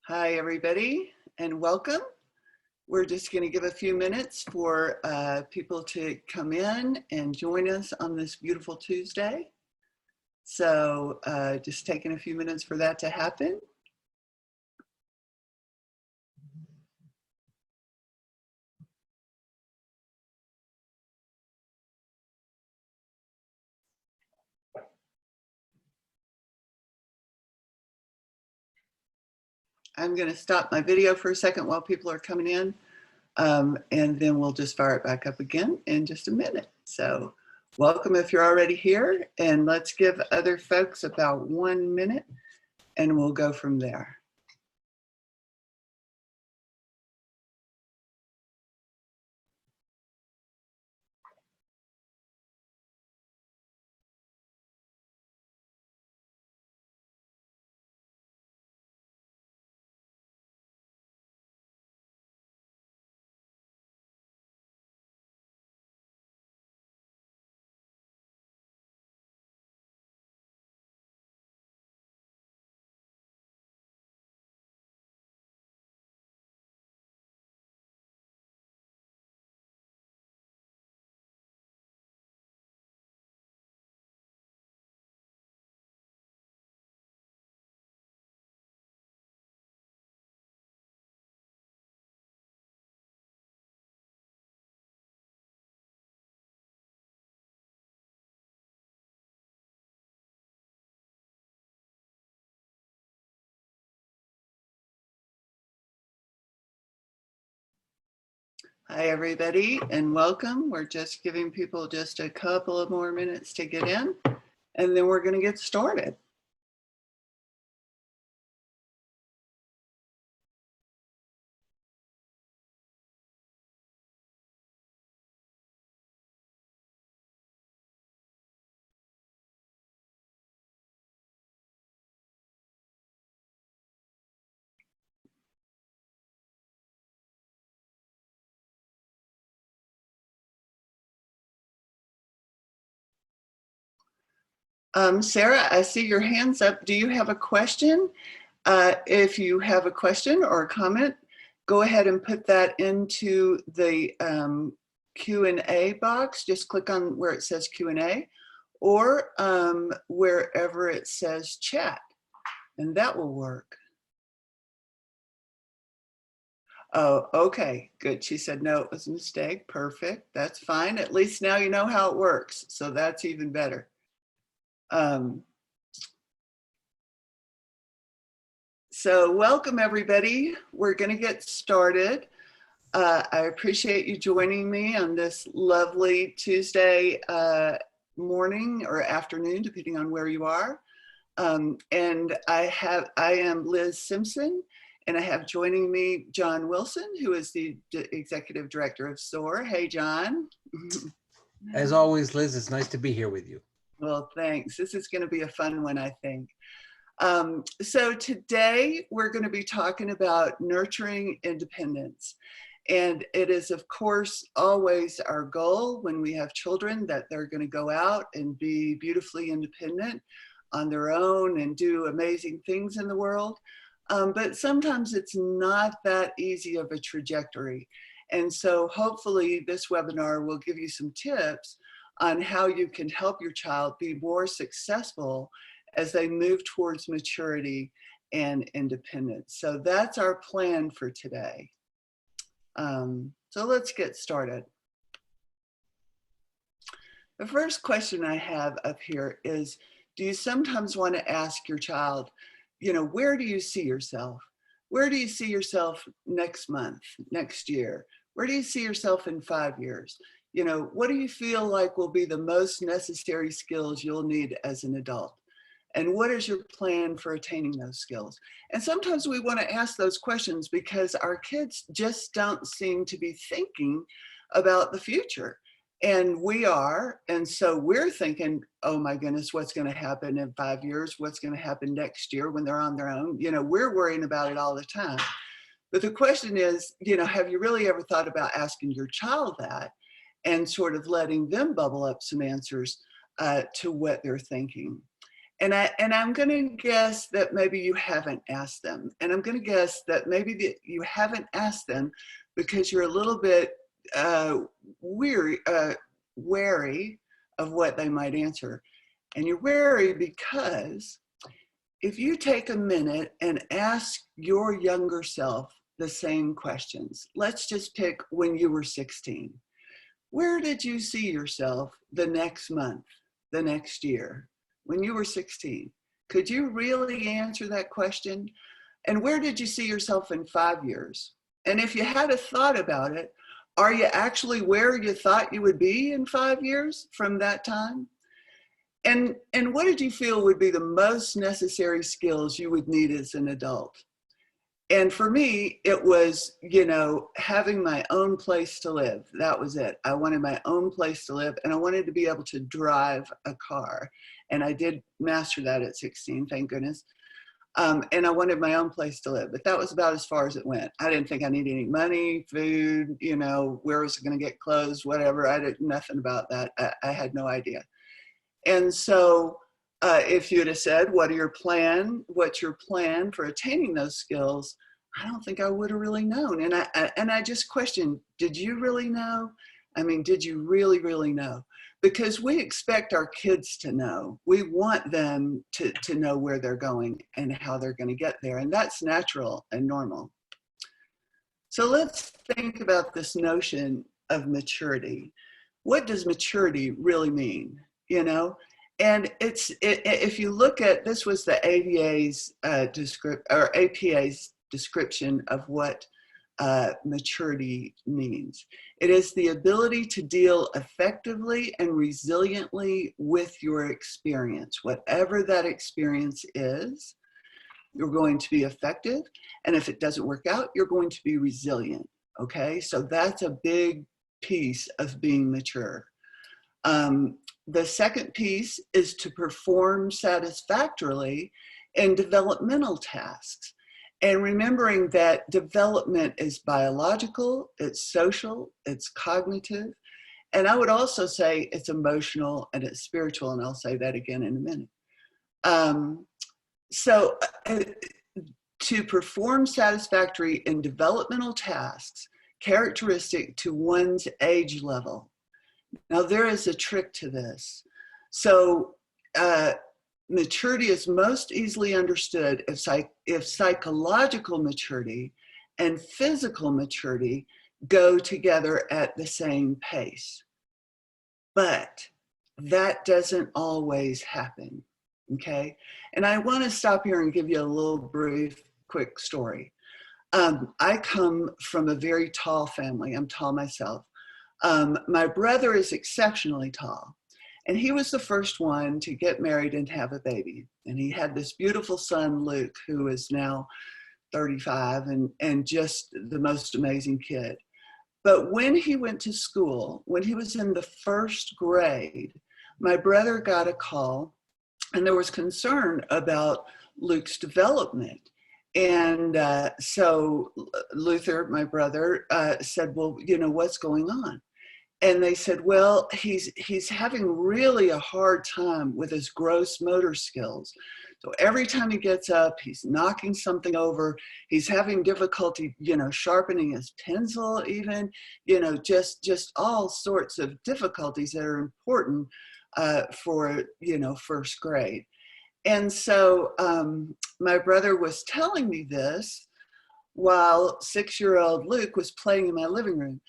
Hi, everybody, and welcome. We're just going to give a few minutes for people to come in and join us on this beautiful Tuesday. So just taking a few minutes for that to happen. I'm going to stop my video for a second while people are coming in, and then we'll just fire it back up again in just a minute. So welcome if you're already here, and let's give other folks about 1 minute, and we'll go from there. Hi, everybody, and welcome. We're just giving people just a couple of more minutes to get in, and then we're going to get started. Sarah, I see your hands up. Do you have a question? If you have a question or a comment, go ahead and put that into the Q&A box. Just click on where it says Q&A or wherever it says chat, and that will work. Oh, okay, good. She said, no, it was a mistake. Perfect. That's fine. At least now you know how it works. So that's even better. So welcome, everybody. We're going to get started. I appreciate you joining me on this lovely Tuesday morning or afternoon, depending on where you are. And I am Liz Simpson, and I have joining me John Wilson, who is the Executive Director of SOAR. Hey, John. As always, Liz, it's nice to be here with you. Well, thanks. This is going to be a fun one, I think. So today we're going to be talking about nurturing independence. And it is, of course, always our goal when we have children that they're going to go out and be beautifully independent on their own and do amazing things in the world. But sometimes it's not that easy of a trajectory. And so hopefully this webinar will give you some tips on how you can help your child be more successful as they move towards maturity and independence. So that's our plan for today. So let's get started. The first question I have up here is, do you sometimes want to ask your child, you know, where do you see yourself? Where do you see yourself next month, next year? Where do you see yourself in 5 years? You know, what do you feel like will be the most necessary skills you'll need as an adult? And what is your plan for attaining those skills? And sometimes we want to ask those questions because our kids just don't seem to be thinking about the future. And we are. And so we're thinking, oh my goodness, what's going to happen in 5 years? What's going to happen next year when they're on their own? You know, we're worrying about it all the time. But the question is, you know, have you really ever thought about asking your child that and sort of letting them bubble up some answers to what they're thinking? I'm going to guess that maybe you haven't asked them. And I'm going to guess that maybe you haven't asked them because you're a little bit wary of what they might answer. And you're wary because if you take a minute and ask your younger self the same questions, let's just pick when you were 16. Where did you see yourself the next month, the next year, when you were 16? Could you really answer that question? And where did you see yourself in 5 years? And if you had a thought about it, are you actually where you thought you would be in 5 years from that time? And what did you feel would be the most necessary skills you would need as an adult? And for me, it was, having my own place to live. That was it. I wanted my own place to live, and I wanted to be able to drive a car. And I did master that at 16, thank goodness. And I wanted my own place to live, but that was about as far as it went. I didn't think I needed any money, food, where was I going to get clothes, whatever. I did nothing about that. I had no idea. And so if you'd have said, what's your plan for attaining those skills? I don't think I would have really known. And I just questioned, did you really know? I mean, did you really, really know? Because we expect our kids to know. We want them to know where they're going and how they're going to get there. And that's natural and normal. So let's think about this notion of maturity. What does maturity really mean? And if you look at, this was the APA's description of what maturity means. It is the ability to deal effectively and resiliently with your experience. Whatever that experience is, you're going to be effective. And if it doesn't work out, you're going to be resilient. Okay, so that's a big piece of being mature. The second piece is to perform satisfactorily in developmental tasks. And remembering that development is biological, it's social, it's cognitive, and I would also say it's emotional and it's spiritual, and I'll say that again in a minute. To perform satisfactory in developmental tasks characteristic to one's age level. Now, there is a trick to this. So maturity is most easily understood if psychological maturity and physical maturity go together at the same pace. But that doesn't always happen, okay? And I want to stop here and give you a little brief, quick story. I come from a very tall family. I'm tall myself. My brother is exceptionally tall, and he was the first one to get married and have a baby. And he had this beautiful son, Luke, who is now 35 and just the most amazing kid. But when he went to school, when he was in the first grade, my brother got a call, and there was concern about Luke's development. And so Luther, my brother, said, well, what's going on? And they said, well, he's having really a hard time with his gross motor skills. So every time he gets up, he's knocking something over. He's having difficulty, sharpening his pencil even, just all sorts of difficulties that are important for, first grade. And so my brother was telling me this while 6-year-old Luke was playing in my living room.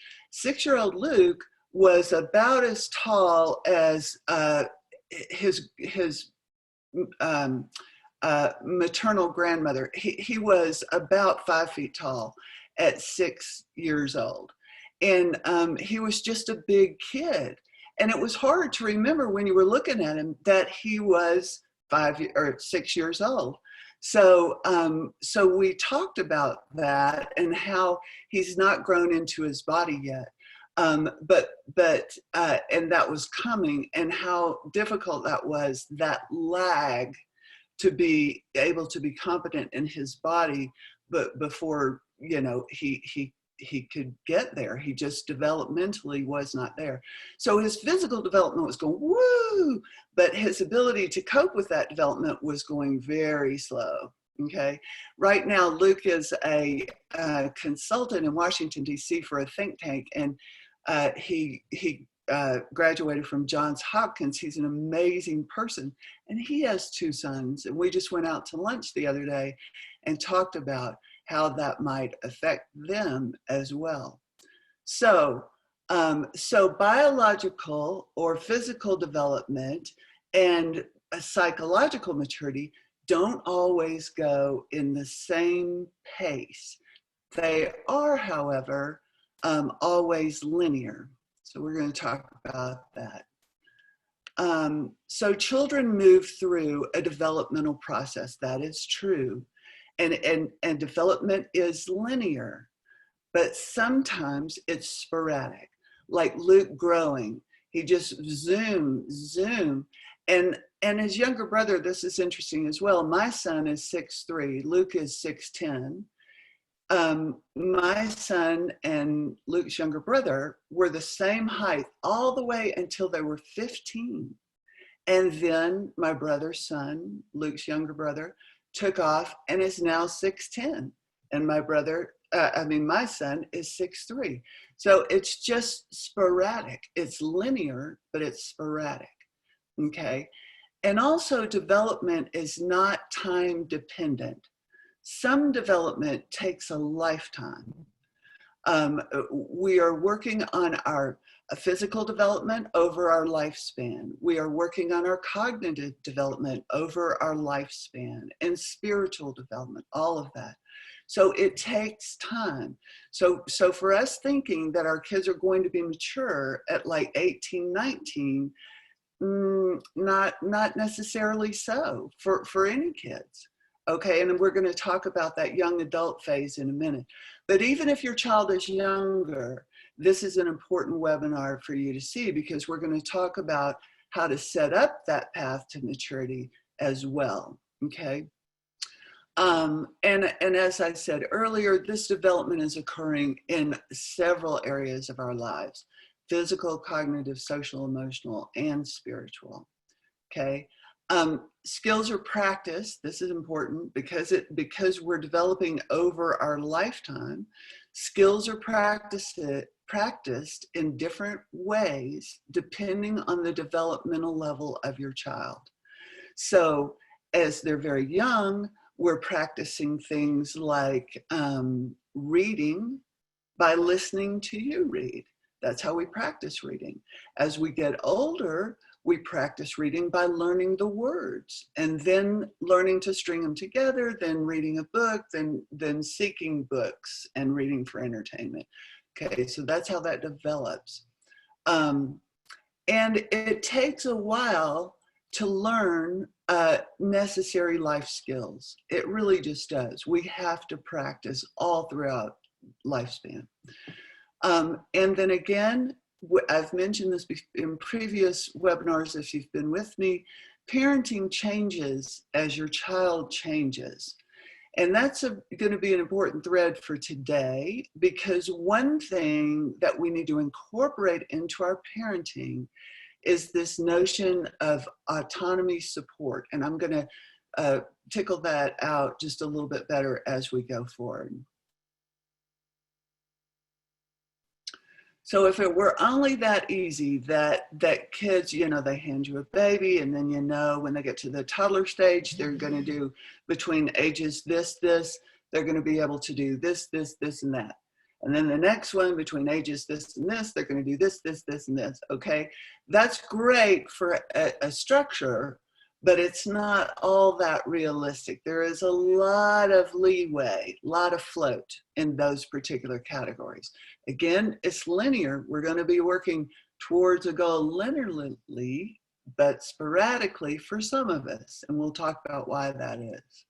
6-year-old Luke was about as tall as his maternal grandmother. He was about 5 feet tall at 6 years old. And he was just a big kid. And it was hard to remember when you were looking at him that he was 5 or 6 years old. So we talked about that and how he's not grown into his body yet. But and that was coming, and how difficult that was, that lag to be able to be competent in his body, but before, he could get there. He just developmentally was not there. So his physical development was going woo, but his ability to cope with that development was going very slow. Okay. Right now, Luke is a consultant in Washington, D.C. for a think tank, and he graduated from Johns Hopkins. He's an amazing person, and he has 2 sons. And we just went out to lunch the other day and talked about how that might affect them as well. So, so biological or physical development and a psychological maturity don't always go in the same pace. They are, however, always linear. So we're going to talk about that. So children move through a developmental process. That is true. And development is linear, but sometimes it's sporadic. Like Luke growing, he just zoom. And his younger brother, this is interesting as well. My son is 6'3", Luke is 6'10". My son and Luke's younger brother were the same height all the way until they were 15. And then my brother's son, Luke's younger brother, took off and is now 6'10". And my son is 6'3". So it's just sporadic. It's linear, but it's sporadic. Okay. And also development is not time dependent. Some development takes a lifetime. We are working on our physical development over our lifespan. We are working on our cognitive development over our lifespan, and spiritual development, all of that. So it takes time. So for us thinking that our kids are going to be mature at like 18, 19, not necessarily so for any kids. Okay, and we're going to talk about that young adult phase in a minute. But even if your child is younger, this is an important webinar for you to see, because we're going to talk about how to set up that path to maturity as well. Okay. And as I said earlier, this development is occurring in several areas of our lives: physical, cognitive, social, emotional, and spiritual. Okay. Skills are practiced. This is important because we're developing over our lifetime. Skills are practiced in different ways depending on the developmental level of your child. So as they're very young, we're practicing things like reading by listening to you read. That's how we practice reading. As we get older, we practice reading by learning the words and then learning to string them together, then reading a book, then seeking books and reading for entertainment. Okay, so that's how that develops. And it takes a while to learn necessary life skills. It really just does. We have to practice all throughout lifespan. And then again, I've mentioned this in previous webinars if you've been with me, parenting changes as your child changes. And that's going to be an important thread for today, because one thing that we need to incorporate into our parenting is this notion of autonomy support. And I'm going to tickle that out just a little bit better as we go forward. So if it were only that easy that kids, they hand you a baby, and then when they get to the toddler stage, they're going to do between ages this, they're going to be able to do this, and that. And then the next one between ages this and this, they're going to do this, and this, okay? That's great for a structure, but it's not all that realistic. There is a lot of leeway, a lot of float in those particular categories. Again, it's linear. We're going to be working towards a goal linearly, but sporadically for some of us. And we'll talk about why that is.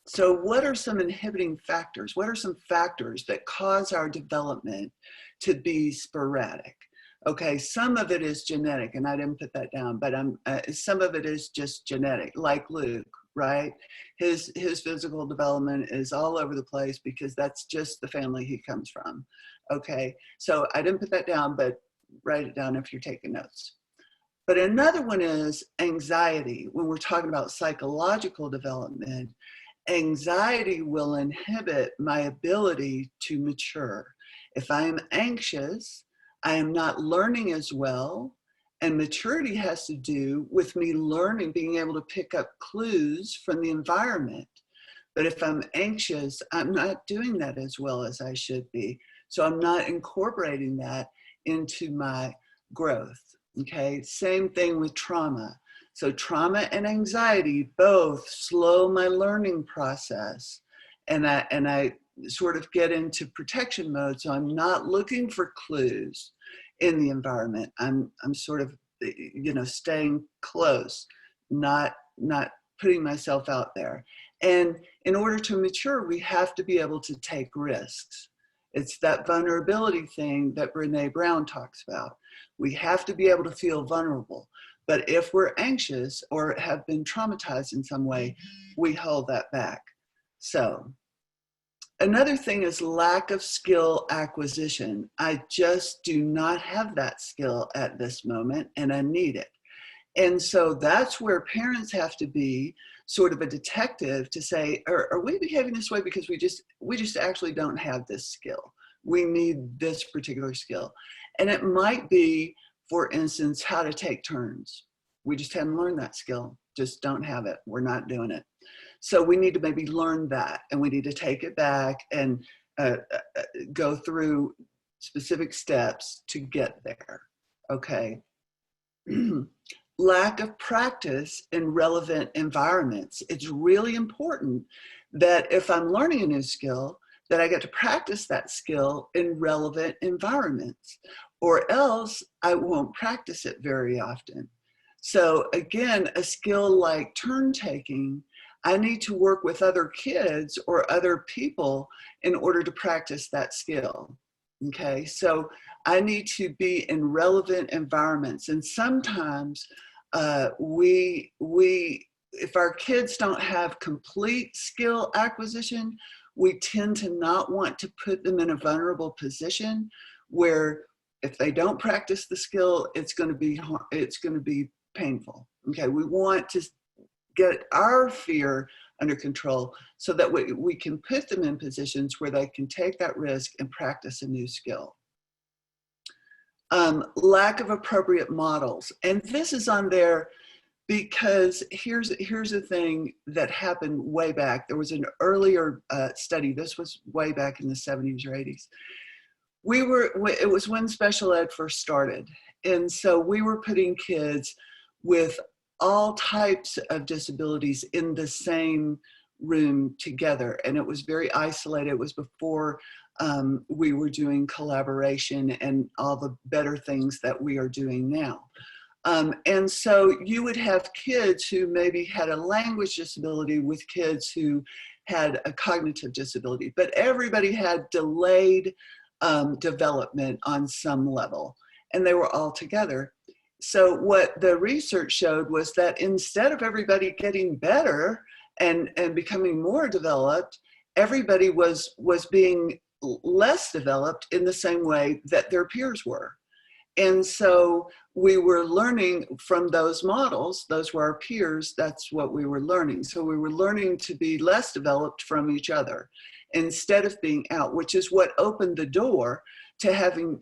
So what are some inhibiting factors? What are some factors that cause our development to be sporadic? Okay, some of it is genetic, and I didn't put that down, but some of it is just genetic, like Luke. right? His physical development is all over the place because that's just the family he comes from. Okay, so I didn't put that down, but write it down if you're taking notes. But another one is anxiety. When we're talking about psychological development, anxiety will inhibit my ability to mature. If I am anxious, I am not learning as well. And maturity has to do with me learning, being able to pick up clues from the environment. But if I'm anxious, I'm not doing that as well as I should be. So I'm not incorporating that into my growth. Okay, same thing with trauma. So trauma and anxiety both slow my learning process. And I sort of get into protection mode. So I'm not looking for clues in the environment. I'm sort of, staying close, not putting myself out there. And in order to mature, we have to be able to take risks. It's that vulnerability thing that Brené Brown talks about. We have to be able to feel vulnerable. But if we're anxious or have been traumatized in some way, we hold that back. So another thing is lack of skill acquisition. I just do not have that skill at this moment and I need it. And so that's where parents have to be sort of a detective to say, are we behaving this way because we just actually don't have this skill? We need this particular skill. And it might be, for instance, how to take turns. We just haven't learned that skill, just don't have it. We're not doing it. So we need to maybe learn that, and we need to take it back and go through specific steps to get there, okay? Lack of practice in relevant environments. It's really important that if I'm learning a new skill, that I get to practice that skill in relevant environments, or else I won't practice it very often. So again, a skill like turn taking, I need to work with other kids or other people in order to practice that skill. Okay, so I need to be in relevant environments. And sometimes if our kids don't have complete skill acquisition, we tend to not want to put them in a vulnerable position where if they don't practice the skill, it's going to be painful. Okay, we want to get our fear under control so that we can put them in positions where they can take that risk and practice a new skill. Lack of appropriate models. And this is on there because here's a thing that happened way back. There was an earlier study. This was way back in the 70s or 80s. It was when special ed first started. And so we were putting kids with all types of disabilities in the same room together. And it was very isolated. It was before we were doing collaboration and all the better things that we are doing now. And so you would have kids who maybe had a language disability with kids who had a cognitive disability, but everybody had delayed development on some level, and they were all together. So what the research showed was that instead of everybody getting better and becoming more developed, everybody was being less developed in the same way that their peers were. And so we were learning from those models. Those were our peers. That's what we were learning. So we were learning to be less developed from each other instead of being out, which is what opened the door to having,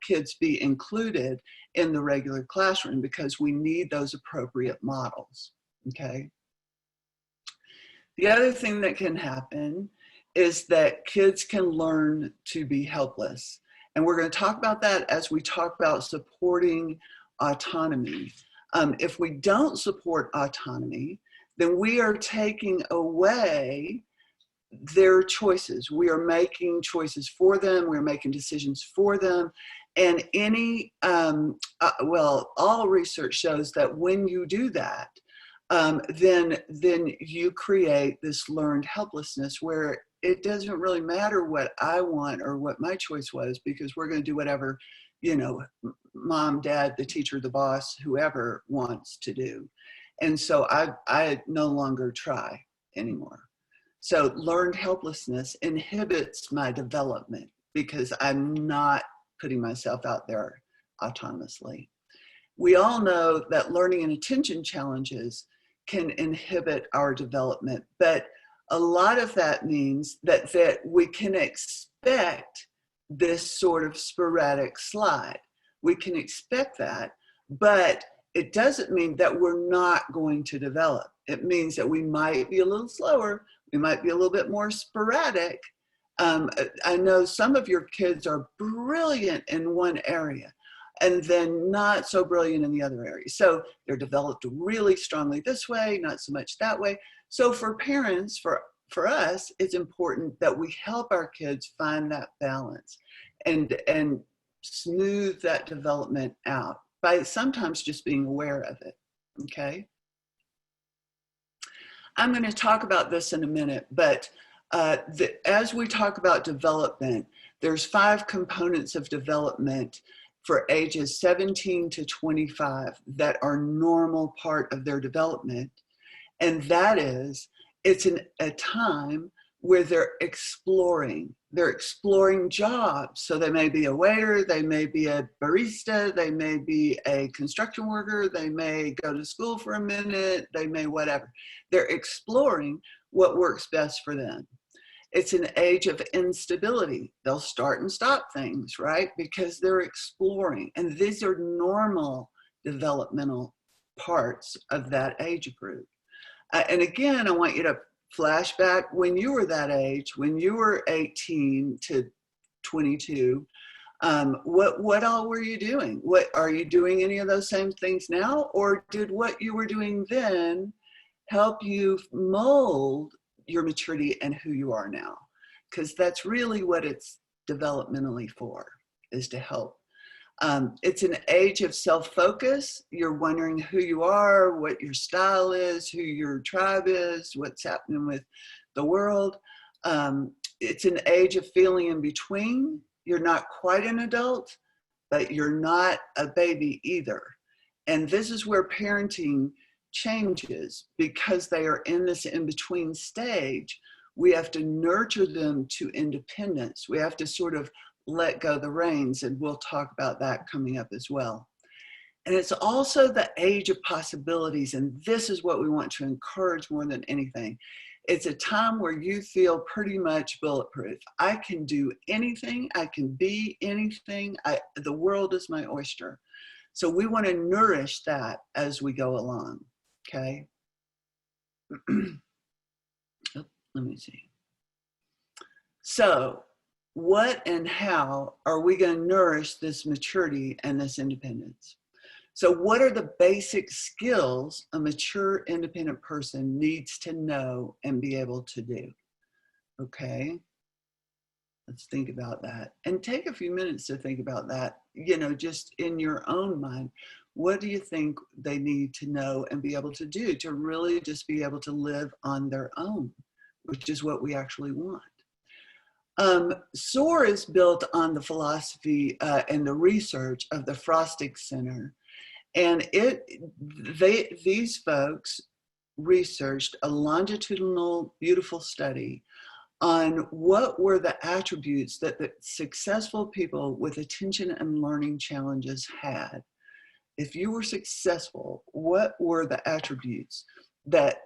kids be included in the regular classroom, because we need those appropriate models, okay? The other thing that can happen is that kids can learn to be helpless. And we're going to talk about that as we talk about supporting autonomy. If we don't support autonomy, then we are taking away their choices. We are making choices for them. We're making decisions for them. And all research shows that when you do that, then you create this learned helplessness where it doesn't really matter what I want or what my choice was, because we're going to do whatever, mom, dad, the teacher, the boss, whoever wants to do. And so I no longer try anymore. So learned helplessness inhibits my development because I'm not putting myself out there autonomously. We all know that learning and attention challenges can inhibit our development, but a lot of that means that we can expect this sort of sporadic slide. We can expect that, but it doesn't mean that we're not going to develop. It means that we might be a little slower, we might be a little bit more sporadic. I know some of your kids are brilliant in one area and then not so brilliant in the other area. So they're developed really strongly this way, not so much that way. So for parents, for us, it's important that we help our kids find that balance and smooth that development out by sometimes just being aware of it, okay? I'm going to talk about this in a minute, but as we talk about development, there's 5 components of development for ages 17 to 25 that are normal part of their development. And that is, it's a time where they're exploring jobs. So they may be a waiter, they may be a barista, they may be a construction worker, they may go to school for a minute, they may whatever. They're exploring what works best for them. It's an age of instability. They'll start and stop things, right? Because they're exploring. And these are normal developmental parts of that age group. And again, I want you to flash back when you were that age, when you were 18 to 22, what all were you doing? What are you doing any of those same things now? Or did what you were doing then help you mold your maturity and who you are now? Because that's really what it's developmentally for, is to help. It's an age of self-focus. You're wondering who you are, what your style is, who your tribe is, what's happening with the world. It's an age of feeling in between. You're not quite an adult, but you're not a baby either. And this is where parenting changes, because they are in this in-between stage. We have to nurture them to independence. We have to sort of let go the reins, and we'll talk about that coming up as well. And it's also the age of possibilities, and this is what we want to encourage more than anything. It's a time where you feel pretty much bulletproof. I can do anything, I can be anything, the world is my oyster. So we want to nourish that as we go along, okay? Oh, let me see. So what and how are we going to nourish this maturity and this independence? So what are the basic skills a mature, independent person needs to know and be able to do? Okay, let's think about that. And take a few minutes to think about that, just in your own mind. What do you think they need to know and be able to do to really just be able to live on their own, which is what we actually want? SOAR is built on the philosophy and the research of the Frostig Center. And these folks researched a longitudinal, beautiful study on what were the attributes that the successful people with attention and learning challenges had. If you were successful, what were the attributes that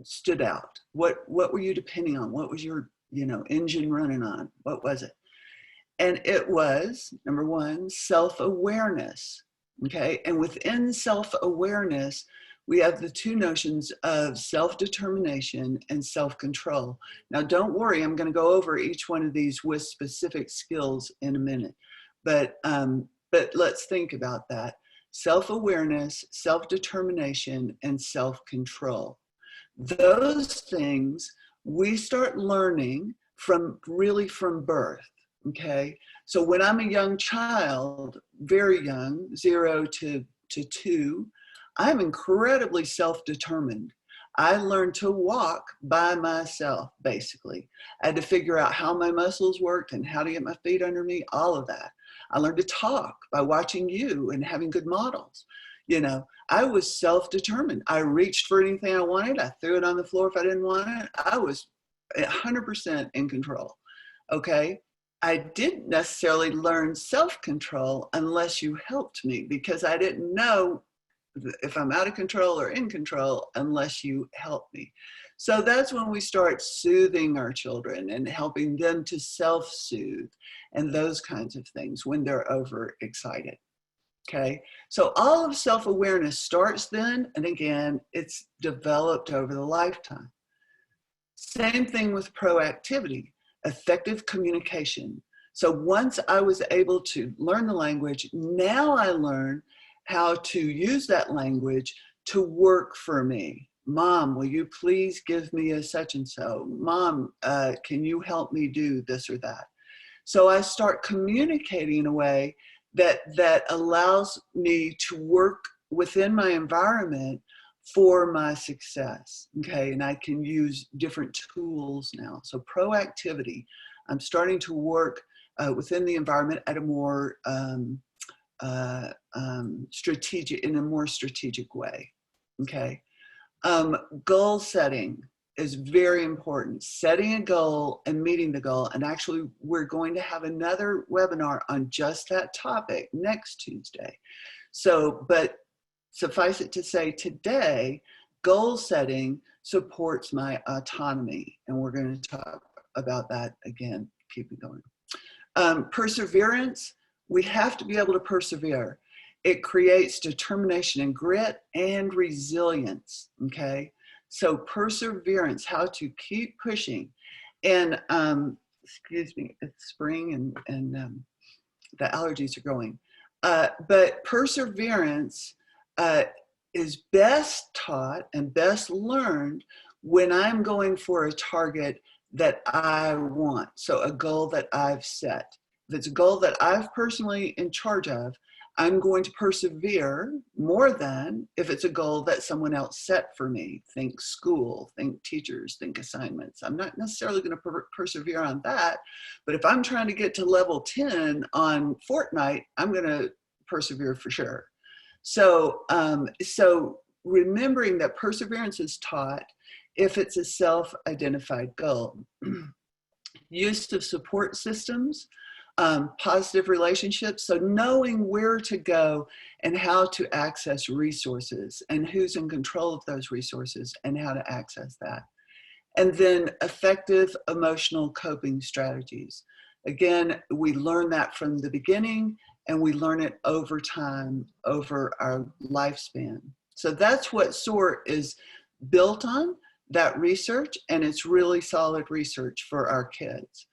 stood out? What were you depending on? What was your engine running on? What was it? And it was, number 1, self-awareness. Okay, and within self-awareness, we have the 2 notions of self-determination and self-control. Now, don't worry, I'm going to go over each one of these with specific skills in a minute, but let's think about that. Self-awareness, self-determination, and self-control. Those things we start learning from birth. Okay, so when I'm a young child, very young, 0 to 2, I'm incredibly self-determined. I learned to walk by myself, basically. I had to figure out how my muscles worked and how to get my feet under me, all of that. I learned to talk by watching you and having good models. You know, I was self-determined. I reached for anything I wanted. I threw it on the floor if I didn't want it. I was 100% in control. Okay. I didn't necessarily learn self-control unless you helped me, because I didn't know if I'm out of control or in control unless you help me. So that's when we start soothing our children and helping them to self-soothe and those kinds of things when they're overexcited. Okay, so all of self-awareness starts then, and again, it's developed over the lifetime. Same thing with proactivity, effective communication. So once I was able to learn the language, now I learn how to use that language to work for me. Mom, will you please give me a such and so? Mom, can you help me do this or that? So I start communicating in a way that allows me to work within my environment for my success, okay? And I can use different tools now. So proactivity, I'm starting to work within the environment at a more strategic, in a more strategic way, okay? Goal setting is very important. Setting a goal and meeting the goal. And actually, we're going to have another webinar on just that topic next Tuesday. So, but suffice it to say today, goal setting supports my autonomy. And we're going to talk about that again. Keep it going. Perseverance, we have to be able to persevere. It creates determination and grit and resilience, okay? So perseverance, how to keep pushing. And, excuse me, it's spring and the allergies are going. But perseverance is best taught and best learned when I'm going for a target that I want. So a goal that I've set. If it's a goal that I've personally in charge of, I'm going to persevere more than if it's a goal that someone else set for me. Think school, think teachers, think assignments. I'm not necessarily going to persevere on that, but if I'm trying to get to level 10 on Fortnite, I'm going to persevere for sure. So, so remembering that perseverance is taught if it's a self-identified goal. Use of support systems, positive relationships. So knowing where to go and how to access resources and who's in control of those resources and how to access that. And then effective emotional coping strategies. Again, we learn that from the beginning and we learn it over time, over our lifespan. So that's what SOAR is built on, that research, and it's really solid research for our kids.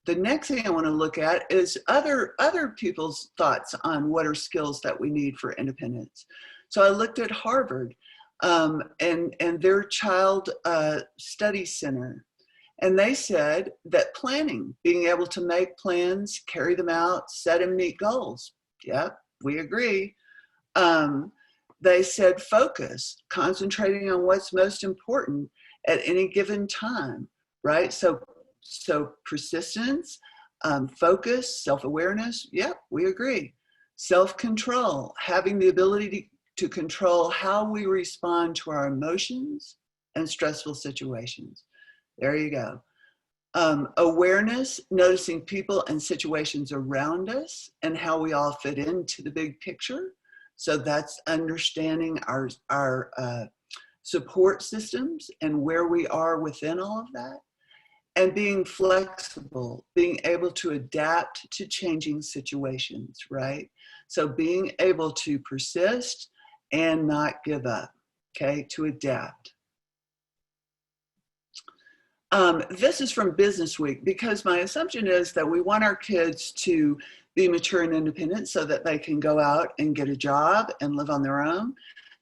The next thing I want to look at is other people's thoughts on what are skills that we need for independence. So I looked at Harvard and their child study center, and they said that planning, being able to make plans, carry them out, set and meet goals. Yep, we agree. They said focus, concentrating on what's most important at any given time, right? So persistence, focus, self-awareness, yep, we agree. Self-control, having the ability to control how we respond to our emotions and stressful situations. There you go. Awareness, noticing people and situations around us and how we all fit into the big picture. So that's understanding our support systems and where we are within all of that. And being flexible, being able to adapt to changing situations, right? So being able to persist and not give up, okay, to adapt. This is from Business Week, because my assumption is that we want our kids to be mature and independent so that they can go out and get a job and live on their own.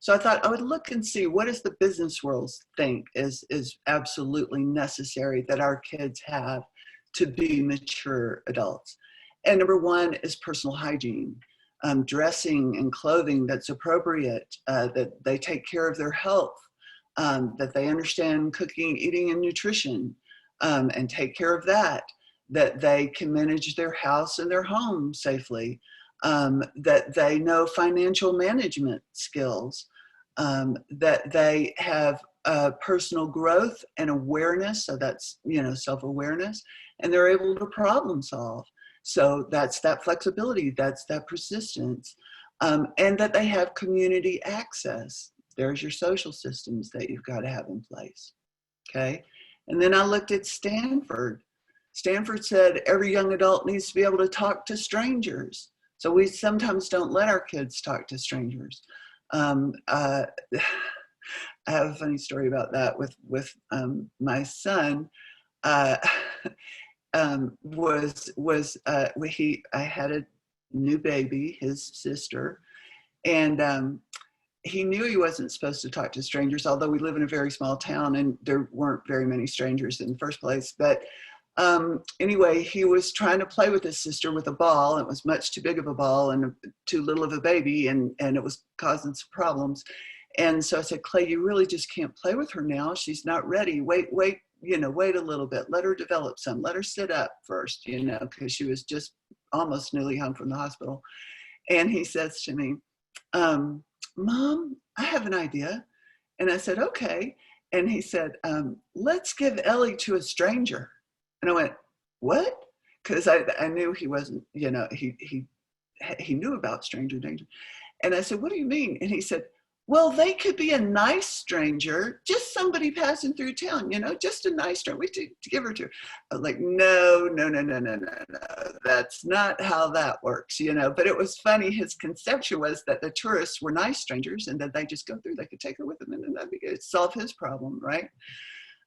So I thought I would look and see what does the business world think is absolutely necessary that our kids have to be mature adults. And number one is personal hygiene, dressing and clothing that's appropriate, that they take care of their health, that they understand cooking, eating, and nutrition, and take care of that, that they can manage their house and their home safely, that they know financial management skills, that they have personal growth and awareness. So that's, self-awareness, and they're able to problem solve. So that's that flexibility, that's that persistence, and that they have community access. There's your social systems that you've got to have in place. Okay. And then I looked at Stanford. Stanford said every young adult needs to be able to talk to strangers. So we sometimes don't let our kids talk to strangers. I have a funny story about that with my son. I had a new baby, his sister, and he knew he wasn't supposed to talk to strangers, although we live in a very small town and there weren't very many strangers in the first place. But anyway, he was trying to play with his sister with a ball. It was much too big of a ball and too little of a baby, and it was causing some problems. And so I said, Clay, you really just can't play with her now. She's not ready. Wait a little bit. Let her develop some. Let her sit up first, because she was just almost newly home from the hospital. And he says to me, Mom, I have an idea. And I said, okay. And he said, let's give Ellie to a stranger. And I went, what? Because I knew he wasn't, he knew about stranger danger. And I said, what do you mean? And he said, well, they could be a nice stranger, just somebody passing through town, just a nice stranger to give her to. I was like, no. That's not how that works, But it was funny. His conception was that the tourists were nice strangers and that they just go through, they could take her with them and then that'd be good. Solve his problem, right?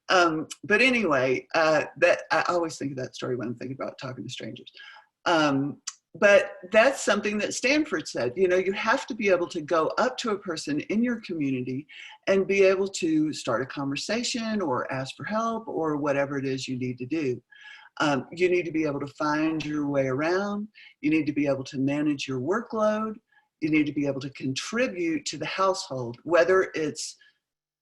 But anyway, that I always think of that story when I'm thinking about talking to strangers. But that's something that Stanford said, you have to be able to go up to a person in your community and be able to start a conversation or ask for help or whatever it is you need to do. You need to be able to find your way around. You need to be able to manage your workload. You need to be able to contribute to the household, whether it's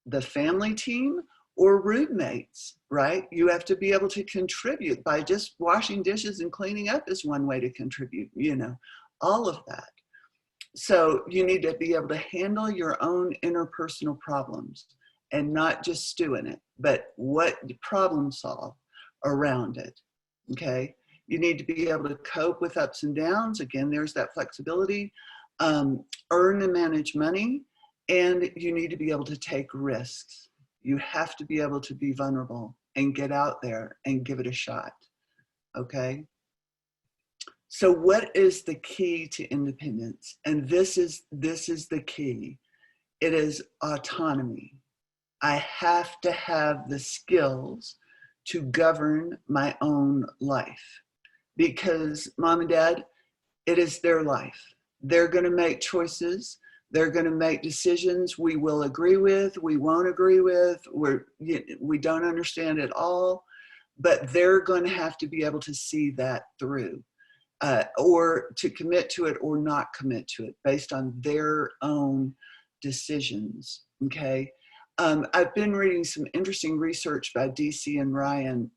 the family team or roommates, right? You have to be able to contribute by just washing dishes and cleaning up is one way to contribute, all of that. So you need to be able to handle your own interpersonal problems and not just stew in it, but what problem solve around it, okay? You need to be able to cope with ups and downs. Again, there's that flexibility, earn and manage money, and you need to be able to take risks. You have to be able to be vulnerable and get out there and give it a shot, okay? So what is the key to independence? And this is the key. It is autonomy. I have to have the skills to govern my own life because Mom and Dad, it is their life. They're going to make choices. They're going to make decisions we will agree with, we won't agree with, we don't understand at all, but they're going to have to be able to see that through, or to commit to it or not commit to it based on their own decisions, okay? I've been reading some interesting research by DC and Ryan,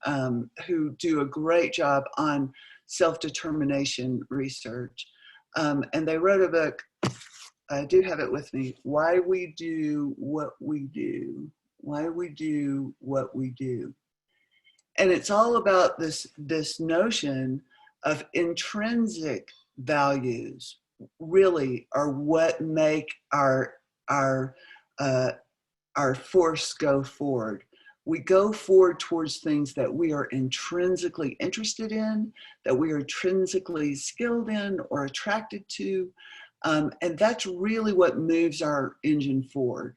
who do a great job on self-determination research. And they wrote a book, I do have it with me, Why We Do What We Do. Why We Do What We Do. And it's all about this notion of intrinsic values really are what make our force go forward. We go forward towards things that we are intrinsically interested in, that we are intrinsically skilled in or attracted to. And that's really what moves our engine forward.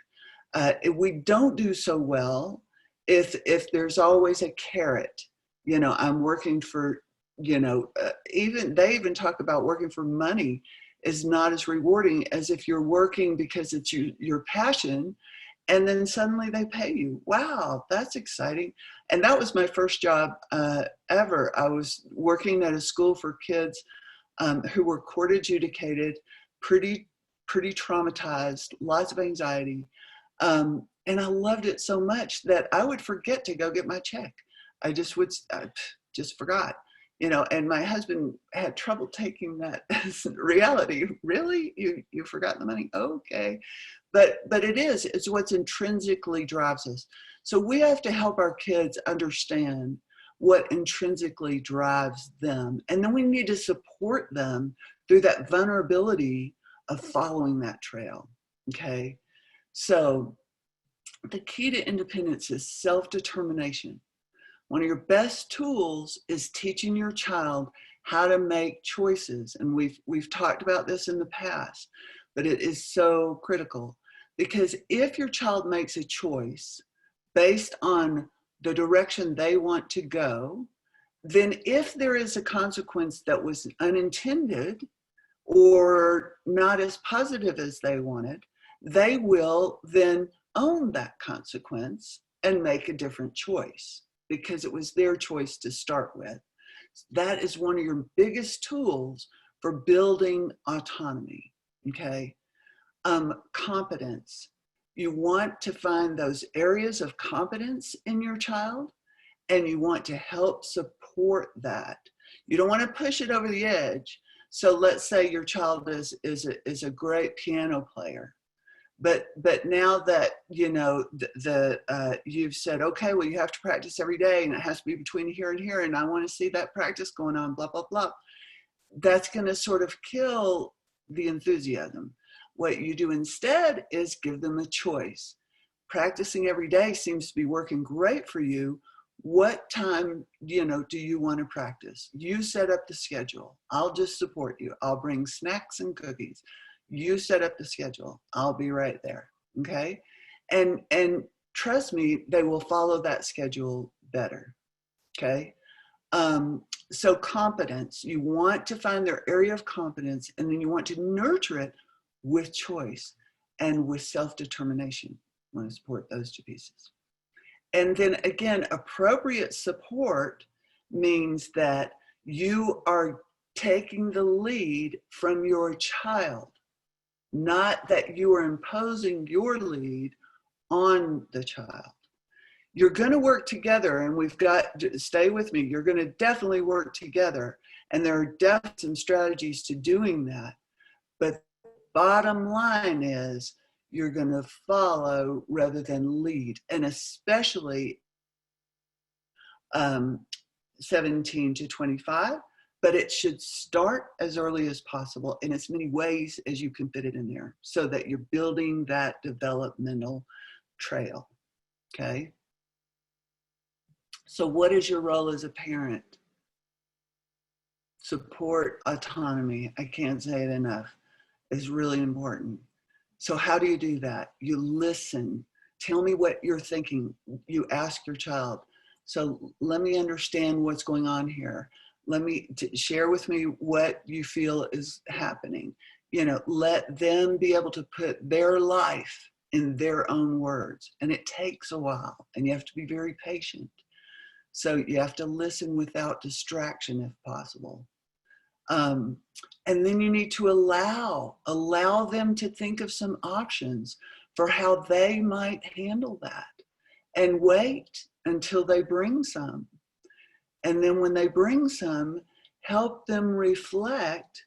We don't do so well if there's always a carrot. I'm working for, even they even talk about working for money is not as rewarding as if you're working because it's your passion and then suddenly they pay you. Wow, that's exciting. And that was my first job ever. I was working at a school for kids who were court adjudicated, pretty traumatized, lots of anxiety. And I loved it so much that I would forget to go get my check. I just forgot, And my husband had trouble taking that as reality. Really? You forgot the money? Okay. But it's what's intrinsically drives us. So we have to help our kids understand what intrinsically drives them. And then we need to support them through that vulnerability of following that trail. Okay. So the key to independence is self-determination. One of your best tools is teaching your child how to make choices. And we've talked about this in the past, but it is so critical, because if your child makes a choice based on the direction they want to go, then if there is a consequence that was unintended or not as positive as they wanted, they will then own that consequence and make a different choice, because it was their choice to start with. That is one of your biggest tools for building autonomy, okay? Competence. You want to find those areas of competence in your child, and you want to help support that. You don't want to push it over the edge. So let's say your child is a great piano player. But now that, you've said, okay, well, you have to practice every day and it has to be between here and here, and I want to see that practice going on, blah, blah, blah. That's going to sort of kill the enthusiasm. What you do instead is give them a choice. Practicing every day seems to be working great for you. What time, do you want to practice? You set up the schedule. I'll just support you. I'll bring snacks and cookies. You set up the schedule. I'll be right there. Okay. And trust me, they will follow that schedule better. Okay. So competence, you want to find their area of competence, and then you want to nurture it with choice and with self-determination. You want to support those two pieces. And then again, appropriate support means that you are taking the lead from your child, not that you are imposing your lead on the child. You're going to work together, and we've got to stay with me. You're going to definitely work together, and there are definitely some strategies to doing that. But bottom line is you're going to follow rather than lead, and especially 17 to 25. But it should start as early as possible in as many ways as you can fit it in there, so that you're building that developmental trail. Okay. So what is your role as a parent? Support autonomy. I can't say it enough. It's really important. So how do you do that? You listen. Tell me what you're thinking. You ask your child. So let me understand what's going on here. Share with me what you feel is happening. Let them be able to put their life in their own words. And it takes a while, and you have to be very patient. So you have to listen without distraction if possible. And then you need to allow them to think of some options for how they might handle that, and wait until they bring some. And then when they bring some, help them reflect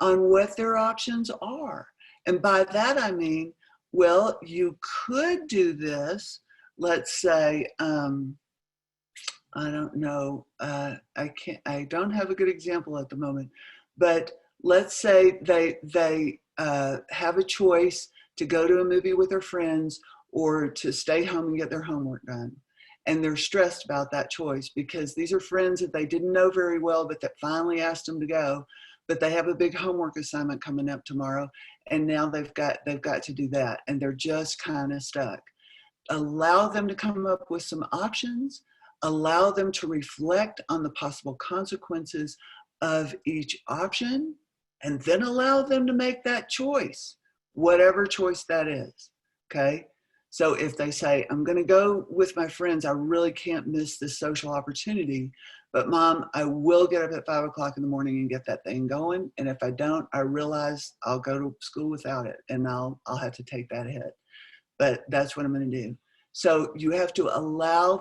on what their options are. And by that, I mean, well, you could do this. Let's say, I don't know, I don't have a good example at the moment, but let's say they have a choice to go to a movie with their friends or to stay home and get their homework done. And they're stressed about that choice because these are friends that they didn't know very well, but that finally asked them to go. But they have a big homework assignment coming up tomorrow, and now they've got to do that, and they're just kind of stuck. Allow them to come up with some options. Allow them to reflect on the possible consequences of each option, and then allow them to make that choice, whatever choice that is. Okay. So if they say, I'm going to go with my friends, I really can't miss this social opportunity, but Mom, I will get up at 5 o'clock in the morning and get that thing going. And if I don't, I realize I'll go to school without it, and I'll have to take that hit. But that's what I'm going to do. So you have to allow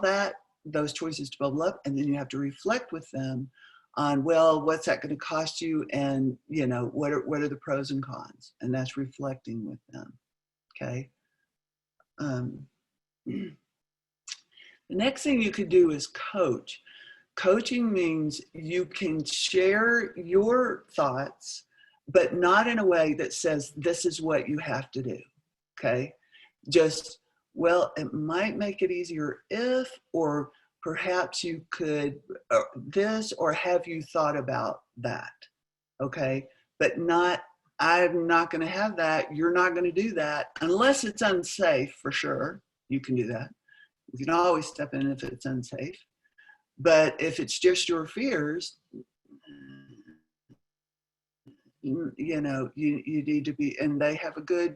those choices to bubble up, and then you have to reflect with them on, well, what's that going to cost you? And, you know, what are the pros and cons? And that's reflecting with them. Okay. The next thing you could do is coach. Coaching means you can share your thoughts, but not in a way that says, this is what you have to do. Okay. Just, well, it might make it easier if, or perhaps you could this, or have you thought about that? Okay. But not, I'm not going to have that. You're not going to do that unless it's unsafe, for sure. You can do that. You can always step in if it's unsafe. But if it's just your fears, you know, you need to be, and they have a good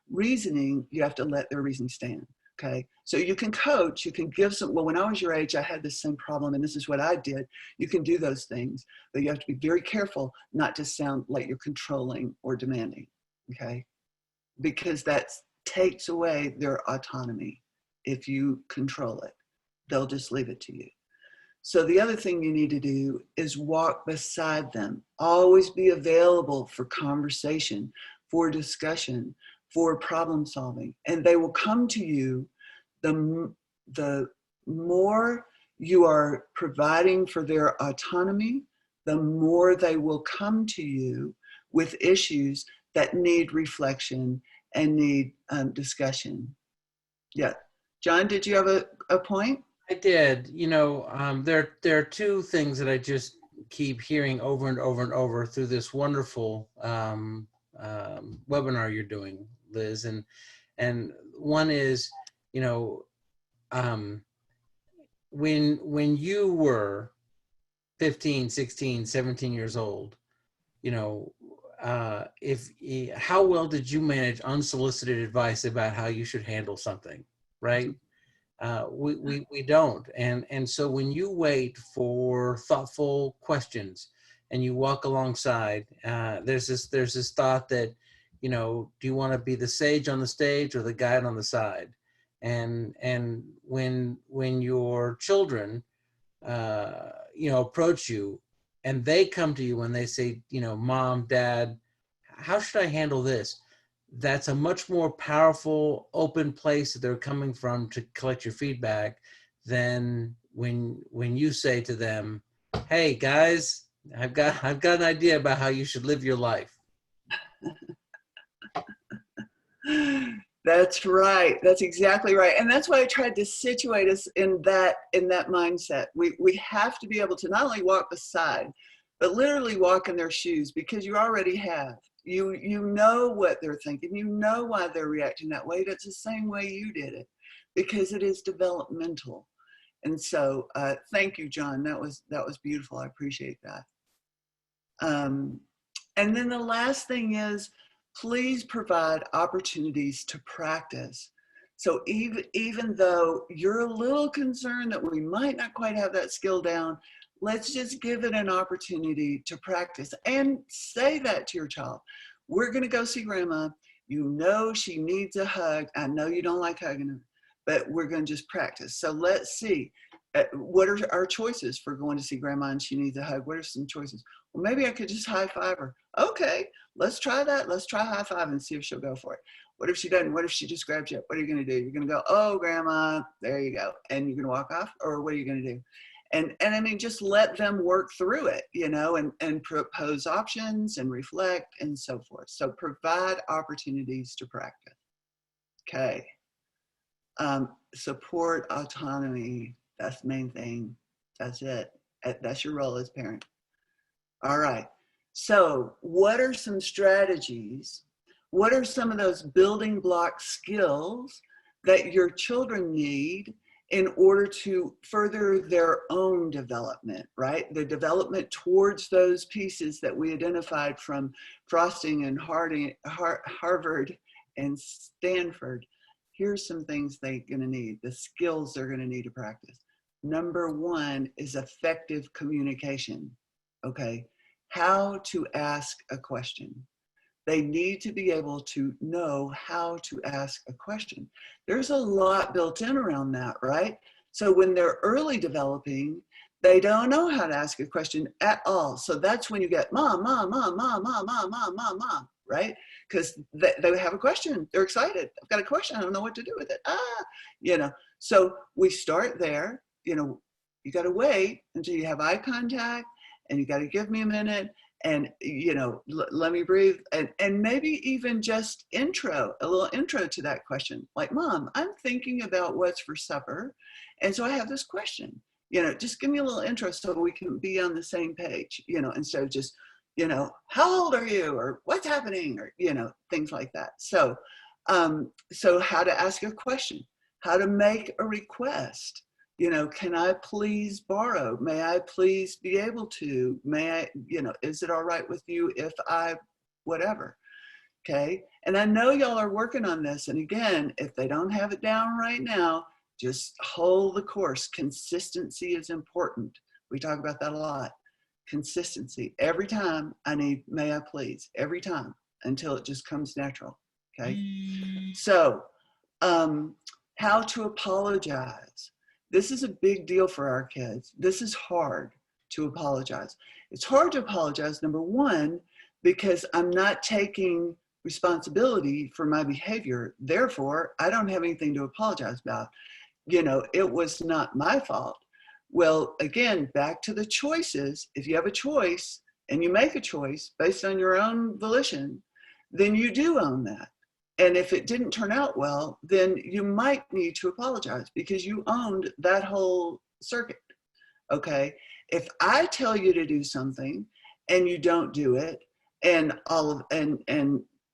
reasoning, you have to let their reasoning stand. Okay. So you can coach, you can give some, well, when I was your age, I had the same problem and this is what I did. You can do those things, but you have to be very careful not to sound like you're controlling or demanding. Okay. Because that takes away their autonomy. If you control it, they'll just leave it to you. So the other thing you need to do is walk beside them. Always be available for conversation, for discussion, for problem solving. And they will come to you. The more you are providing for their autonomy, the more they will come to you with issues that need reflection and need discussion. Yeah. John, did you have a point? I did. You know, there are two things that I just keep hearing over and over and over through this wonderful webinar you're doing, Liz. And one is, you know, when you were 15, 16, 17 years old, you know, how well did you manage unsolicited advice about how you should handle something, right? We don't. And so when you wait for thoughtful questions and you walk alongside, there's this thought that, you know, do you want to be the sage on the stage or the guide on the side? And when your children, you know, approach you and they come to you and they say, you know, Mom, Dad, how should I handle this? That's a much more powerful, open place that they're coming from to collect your feedback than when you say to them, "Hey guys, I've got an idea about how you should live your life." That's right. That's exactly right. And that's why I tried to situate us in that mindset. We have to be able to not only walk beside, but literally walk in their shoes, because you already have. You know what they're thinking. You know why they're reacting that way. That's the same way you did it, because it is developmental. And so thank you, John. That was beautiful. I appreciate that. And then the last thing is, please provide opportunities to practice. So even though you're a little concerned that we might not quite have that skill down, let's just give it an opportunity to practice, and say that to your child. We're going to go see Grandma. You know she needs a hug. I know you don't like hugging her, but we're going to just practice. So let's see. What are our choices for going to see Grandma and she needs a hug? What are some choices? Well, maybe I could just high five her. Okay, let's try that. Let's try high five and see if she'll go for it. What if she doesn't? What if she just grabs you up? What are you going to do? You're going to go, oh, Grandma, there you go. And you're going to walk off? Or what are you going to do? And I mean, just let them work through it, you know, and propose options and reflect and so forth. So provide opportunities to practice. Okay. Support autonomy. That's the main thing. That's it. That's your role as parent. All right. So what are some strategies? What are some of those building block skills that your children need in order to further their own development, right? The development towards those pieces that we identified from Frosting and Harvard and Stanford. Here's some things they're going to need, the skills they're going to need to practice. Number one is effective communication, okay? How to ask a question. They need to be able to know how to ask a question. There's a lot built in around that, right? So when they're early developing, They don't know how to ask a question at all. So that's when you get mom, mom, mom, mom, mom, mom, mom, mom, mom, right? Because they have a question. They're excited. I've got a question. I don't know what to do with it. So we start there. You got to wait until you have eye contact, and you got to give me a minute, and let me breathe, and maybe even just a little intro to that question. Like, Mom, I'm thinking about what's for supper, and so I have this question. Just give me a little intro so we can be on the same page, instead of just, how old are you, or what's happening, or, things like that. So how to ask a question, how to make a request, can I please borrow? May I please be able to? May I, is it all right with you if I, whatever, okay? And I know y'all are working on this. And again, if they don't have it down right now, just hold the course. Consistency is important. We talk about that a lot. Consistency. Every time I need, may I please, every time, until it just comes natural, okay? So, how to apologize. This is a big deal for our kids. This is hard to apologize. It's hard to apologize, number one, because I'm not taking responsibility for my behavior. Therefore, I don't have anything to apologize about. It was not my fault. Well, again, back to the choices. If you have a choice and you make a choice based on your own volition, then you do own that. And if it didn't turn out well, then you might need to apologize because you owned that whole circuit. Okay. If I tell you to do something and you don't do it, and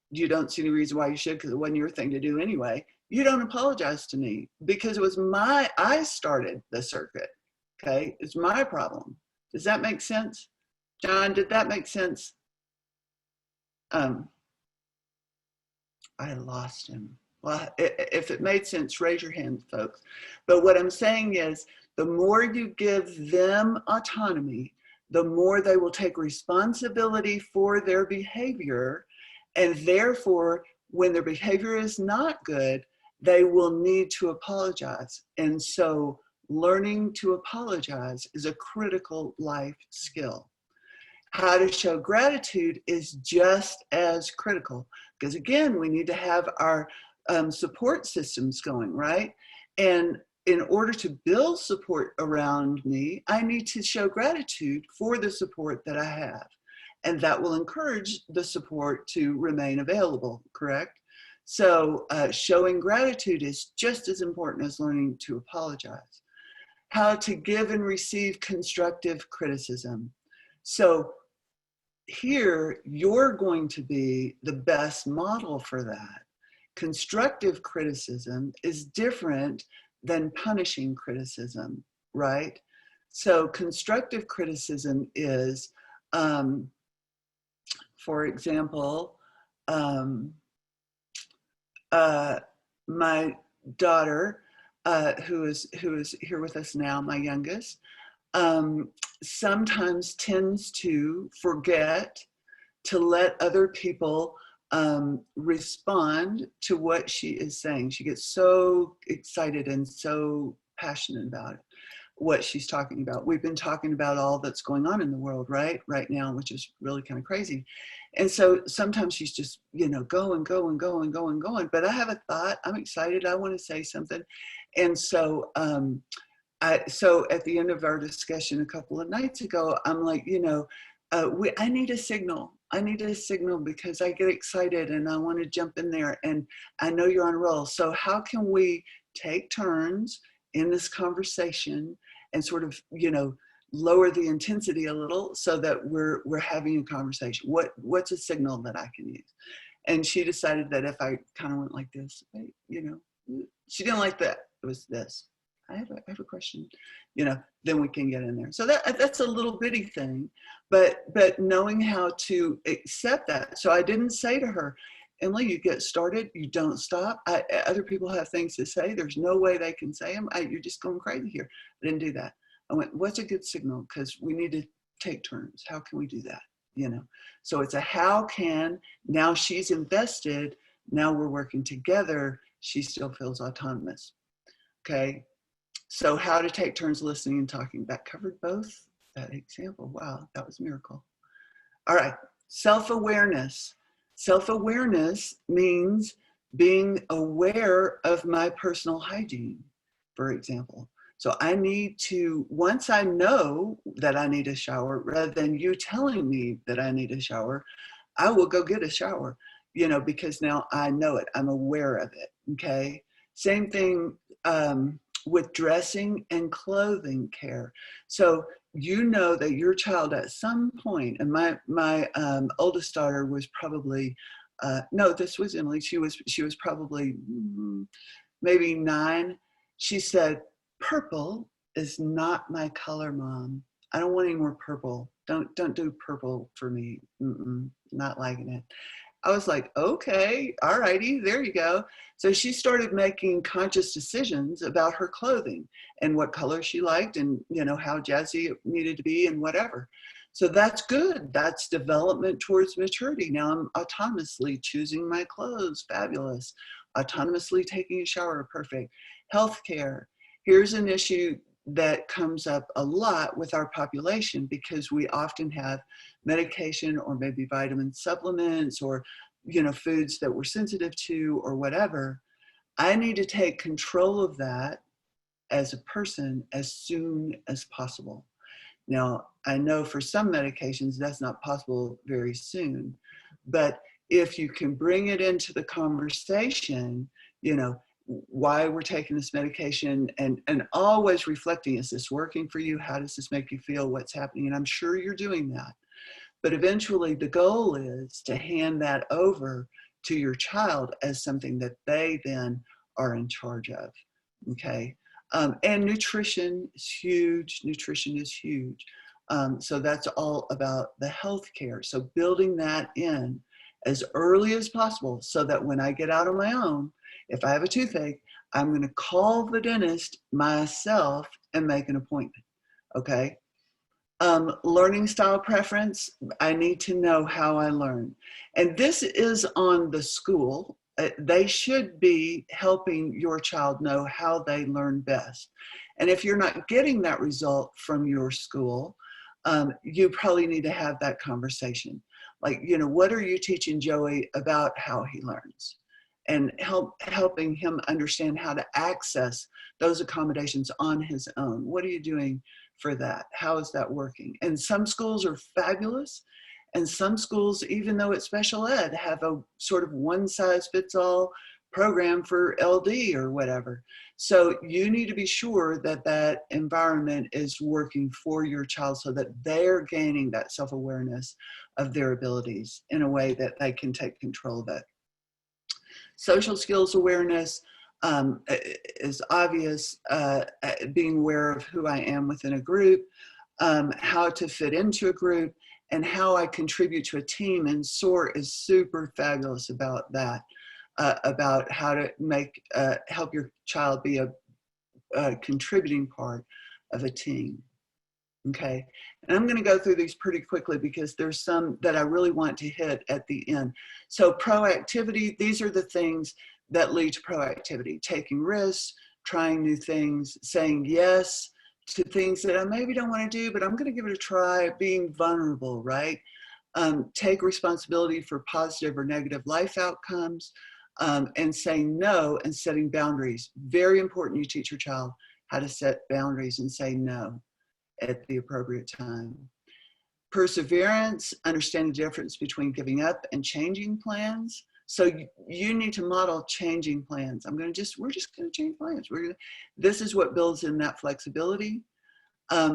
you don't see any reason why you should, because it wasn't your thing to do anyway, you don't apologize to me because it was I started the circuit. Okay. It's my problem. Does that make sense? John, did that make sense? I lost him. Well, if it made sense, raise your hand, folks. But what I'm saying is, the more you give them autonomy, the more they will take responsibility for their behavior. And therefore, when their behavior is not good, they will need to apologize. And so learning to apologize is a critical life skill. How to show gratitude is just as critical, because again, we need to have our support systems going, right? And in order to build support around me, I need to show gratitude for the support that I have. And that will encourage the support to remain available, correct? So showing gratitude is just as important as learning to apologize. How to give and receive constructive criticism. So here, you're going to be the best model for that. Constructive criticism is different than punishing criticism, right? So constructive criticism is, for example, my daughter, who is here with us now, my youngest, sometimes tends to forget to let other people respond to what she is saying. She gets so excited and so passionate about it, what she's talking about. We've been talking about all that's going on in the world right now, which is really kind of crazy. And so sometimes she's just, going. But I have a thought. I'm excited. I want to say something. And so, so at the end of our discussion a couple of nights ago, I'm like, I need a signal. I need a signal because I get excited and I want to jump in there, and I know you're on a roll. So how can we take turns in this conversation and sort of, lower the intensity a little so that we're having a conversation? What's a signal that I can use? And she decided that if I kind of went like this, she didn't like that. It was this. I have a question, then we can get in there. So that's a little bitty thing, but knowing how to accept that. So I didn't say to her, Emily, you get started, you don't stop. Other people have things to say. There's no way they can say them. You're just going crazy here. I didn't do that. I went, what's a good signal? Because we need to take turns. How can we do that? So it's a how can. Now she's invested. Now we're working together. She still feels autonomous. Okay. So how to take turns listening and talking. That covered both that example. Wow, that was a miracle. All right, self-awareness. Self-awareness means being aware of my personal hygiene, for example. So I need to, once I know that I need a shower, rather than you telling me that I need a shower, I will go get a shower, because now I know it, I'm aware of it, okay? Same thing with dressing and clothing care. So you know that your child at some point, and my oldest daughter was probably, no, this was Emily, she was probably maybe 9. She said, "Purple is not my color, Mom. I don't want any more purple. Don't do purple for me. Not liking it." I was like, okay, all righty, there you go. So she started making conscious decisions about her clothing and what color she liked and, how jazzy it needed to be and whatever. So that's good. That's development towards maturity. Now I'm autonomously choosing my clothes. Fabulous. Autonomously taking a shower. Perfect. Healthcare. Here's an issue that comes up a lot with our population because we often have medication or maybe vitamin supplements or foods that we're sensitive to or whatever. I need to take control of that as a person as soon as possible. Now, I know for some medications that's not possible very soon, but if you can bring it into the conversation, why we're taking this medication and always reflecting, is this working for you? How does this make you feel? What's happening? And I'm sure you're doing that. But eventually the goal is to hand that over to your child as something that they then are in charge of, okay? And nutrition is huge. Nutrition is huge. So that's all about the healthcare. So building that in as early as possible so that when I get out on my own, if I have a toothache, I'm going to call the dentist myself and make an appointment, okay? Learning style preference, I need to know how I learn. And this is on the school. They should be helping your child know how they learn best. And if you're not getting that result from your school, you probably need to have that conversation. Like, what are you teaching Joey about how he learns? And helping him understand how to access those accommodations on his own. What are you doing for that? How is that working? And some schools are fabulous. And some schools, even though it's special ed, have a sort of one size fits all program for LD or whatever. So you need to be sure that that environment is working for your child so that they're gaining that self-awareness of their abilities in a way that they can take control of it. Social skills awareness is obvious, being aware of who I am within a group, how to fit into a group, and how I contribute to a team. And SOAR is super fabulous about that, about how to help your child be a contributing part of a team. Okay, and I'm going to go through these pretty quickly because there's some that I really want to hit at the end. So proactivity, these are the things that lead to proactivity: taking risks, trying new things, saying yes to things that I maybe don't want to do, but I'm going to give it a try, being vulnerable, right? Take responsibility for positive or negative life outcomes, and saying no and setting boundaries. Very important you teach your child how to set boundaries and say no at the appropriate time. Perseverance, understand the difference between giving up and changing plans. So you need to model changing plans. We're just going to change plans. This is what builds in that flexibility.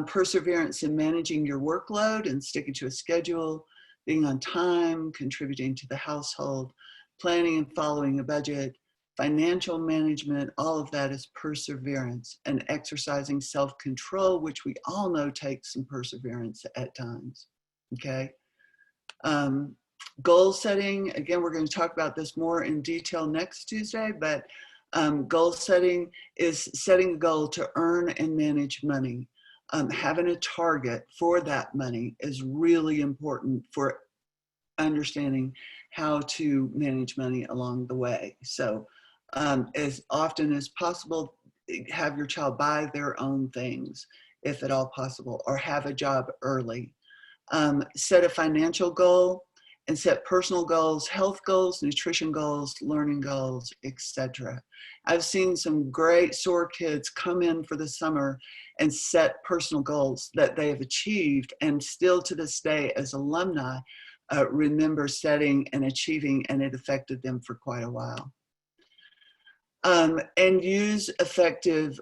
Perseverance in managing your workload and sticking to a schedule, being on time, contributing to the household, planning and following a budget, financial management, all of that is perseverance, and exercising self-control, which we all know takes some perseverance at times, okay? Goal setting, again, we're going to talk about this more in detail next Tuesday, but goal setting is setting a goal to earn and manage money. Having a target for that money is really important for understanding how to manage money along the way. So as often as possible, have your child buy their own things, if at all possible, or have a job early. Set a financial goal and set personal goals, health goals, nutrition goals, learning goals, etc. I've seen some great SOAR kids come in for the summer and set personal goals that they have achieved, and still to this day as alumni, remember setting and achieving, and it affected them for quite a while. And use effective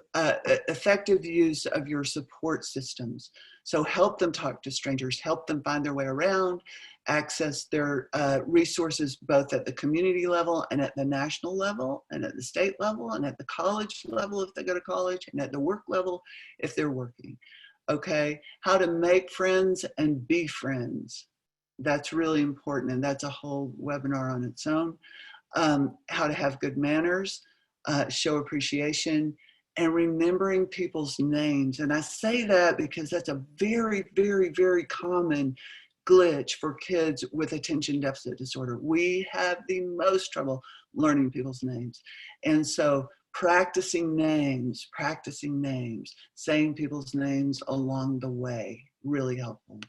use of your support systems. So help them talk to strangers, help them find their way around, access their resources both at the community level and at the national level and at the state level and at the college level if they go to college and at the work level if they're working. Okay, how to make friends and be friends. That's really important, and that's a whole webinar on its own. How to have good manners, show appreciation, and remembering people's names. And I say that because that's a very, very, very common glitch for kids with attention deficit disorder. We have the most trouble learning people's names. And so practicing names, saying people's names along the way, really helpful.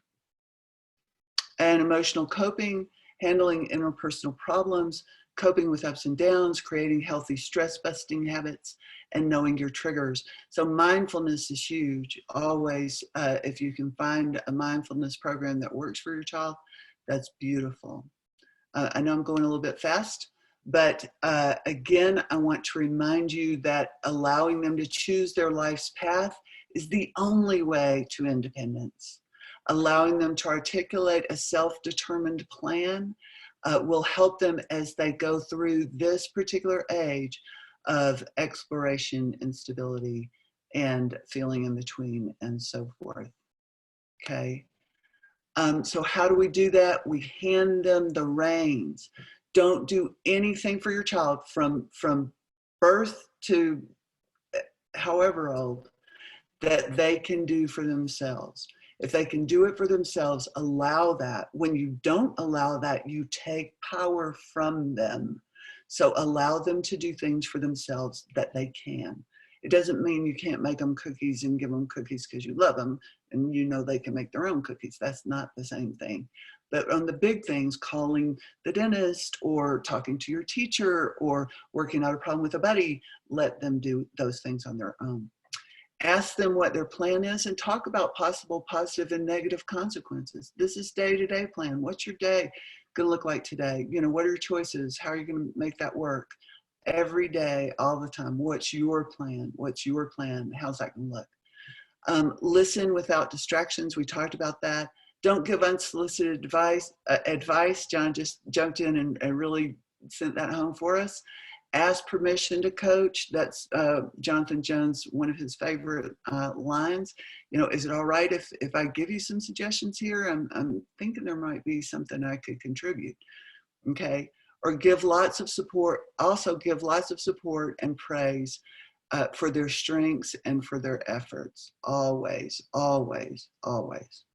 And emotional coping, handling interpersonal problems, coping with ups and downs, creating healthy stress busting habits, and knowing your triggers. So mindfulness is huge. Always, if you can find a mindfulness program that works for your child, that's beautiful. I know I'm going a little bit fast, but again, I want to remind you that allowing them to choose their life's path is the only way to independence. Allowing them to articulate a self-determined plan will help them as they go through this particular age of exploration, instability, and feeling in between, and so forth. Okay. So how do we do that? We hand them the reins. Don't do anything for your child from birth to however old that they can do for themselves. If they can do it for themselves, allow that. When you don't allow that, you take power from them. So allow them to do things for themselves that they can. It doesn't mean you can't make them cookies and give them cookies because you love them and you know they can make their own cookies. That's not the same thing. But on the big things, calling the dentist or talking to your teacher or working out a problem with a buddy, let them do those things on their own. Ask them what their plan is and talk about possible positive and negative consequences. This is day-to-day plan. What's your day going to look like today? You know, what are your choices? How are you going to make that work? Every day, all the time. What's your plan? What's your plan? How's that going to look? Listen without distractions. We talked about that. Don't give unsolicited advice. John just jumped in and really sent that home for us. Ask permission to coach. That's Jonathan Jones, one of his favorite lines. You know, is it all right if I give you some suggestions here? I'm thinking there might be something I could contribute. Okay. Or give lots of support. Also give lots of support and praise for their strengths and for their efforts. Always, always, always.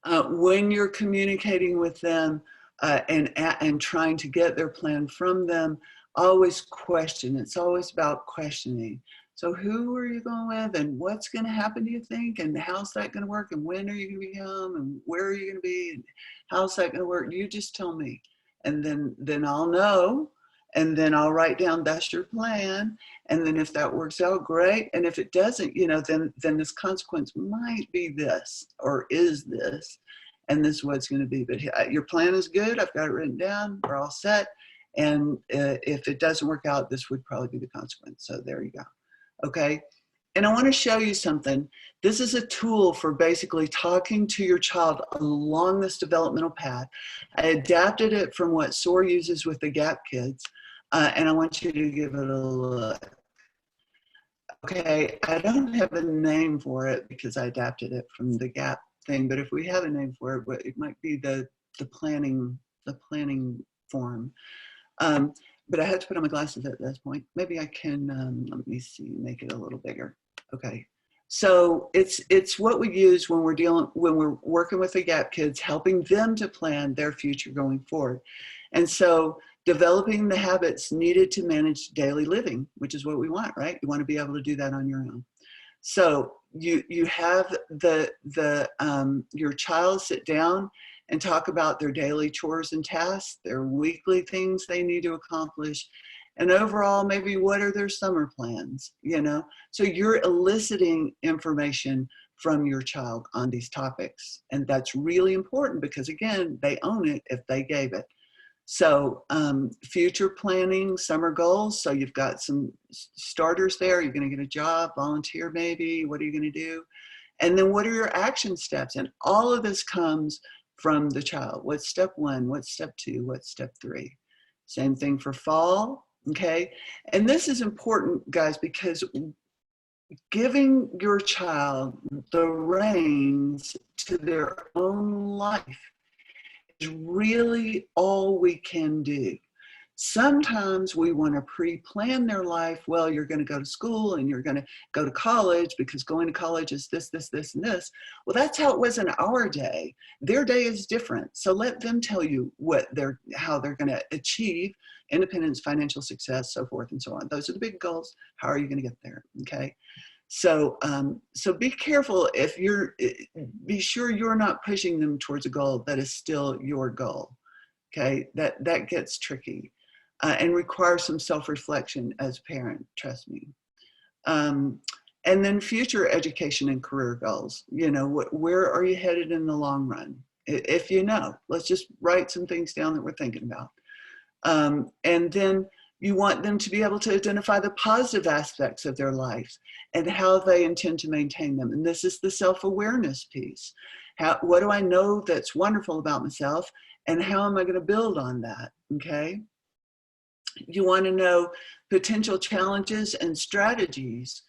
When you're communicating with them, and trying to get their plan from them, always question. It's always about questioning. So who are you going with and what's going to happen, do you think? And how's that going to work? And when are you going to be home? And where are you going to be? And how's that going to work? You just tell me. And then I'll know. And then I'll write down, that's your plan. And then if that works out, great. And if it doesn't, you know, then this consequence might be this or is this. And this is what it's going to be. But your plan is good. I've got it written down. We're all set. And if it doesn't work out, this would probably be the consequence. So there you go. Okay. And I want to show you something. This is a tool for basically talking to your child along this developmental path. I adapted it from what SOAR uses with the GAP kids. And I want you to give it a look. Okay. I don't have a name for it because I adapted it from the GAP thing, but if we have a name for it, it might be the planning form. But I had to put on my glasses at this point. Maybe I can, let me see, make it a little bigger. Okay. So it's what we use when we're working with the GAP kids, helping them to plan their future going forward. And so Developing the habits needed to manage daily living, which is what we want, right? You want to be able to do that on your own. So you have your child sit down and talk about their daily chores and tasks, their weekly things they need to accomplish, and overall, maybe what are their summer plans, you know? So you're eliciting information from your child on these topics. And that's really important because, again, they own it if they gave it. So future planning, summer goals. So you've got some starters there. You're going to get a job, volunteer maybe. What are you going to do? And then what are your action steps? And all of this comes from the child. What's step 1? What's step 2? What's step 3? Same thing for fall. Okay. And this is important, guys, because giving your child the reins to their own life is really all we can do. Sometimes we want to pre-plan their life. Well, you're going to go to school and you're going to go to college because going to college is this, this, this, and this. Well, that's how it was in our day. Their day is different. So let them tell you how they're going to achieve independence, financial success, so forth and so on. Those are the big goals. How are you going to get there? Okay. So, so be careful be sure you're not pushing them towards a goal that is still your goal. Okay. That gets tricky and requires some self-reflection as a parent, trust me. And then future education and career goals. You know, where are you headed in the long run? If you know, let's just write some things down that we're thinking about. And then you want them to be able to identify the positive aspects of their lives and how they intend to maintain them. And this is the self-awareness piece. What do I know that's wonderful about myself, and how am I going to build on that? Okay. You want to know potential challenges and strategies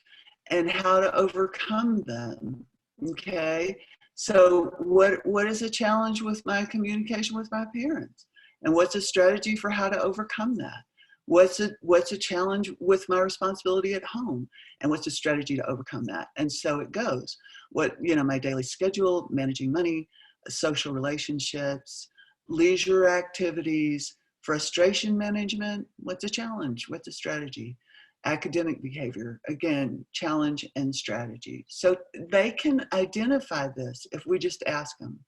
and how to overcome them. Okay. So what is a challenge with my communication with my parents? And what's a strategy for how to overcome that? What's a challenge with my responsibility at home? And what's a strategy to overcome that? And so it goes. My daily schedule, managing money, social relationships, leisure activities, frustration management. What's a challenge? What's a strategy? Academic behavior, again, challenge and strategy. So they can identify this if we just ask them,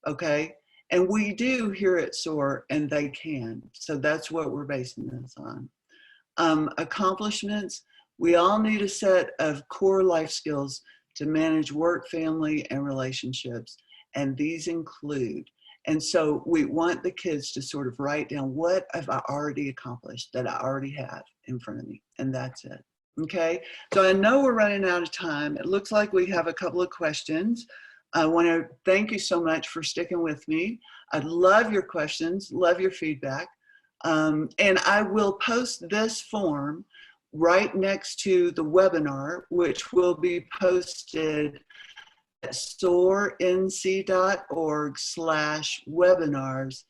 okay? And we do here at SOAR, and they can. So that's what we're basing this on. Accomplishments, we all need a set of core life skills to manage work, family, and relationships. And these include, and so we want the kids to sort of write down, what have I already accomplished that I already have in front of me? And that's it. Okay. So I know we're running out of time. It looks like we have a couple of questions. I want to thank you so much for sticking with me. I love your questions, love your feedback. And I will post this form right next to the webinar, which will be posted at soarnc.org/webinars/.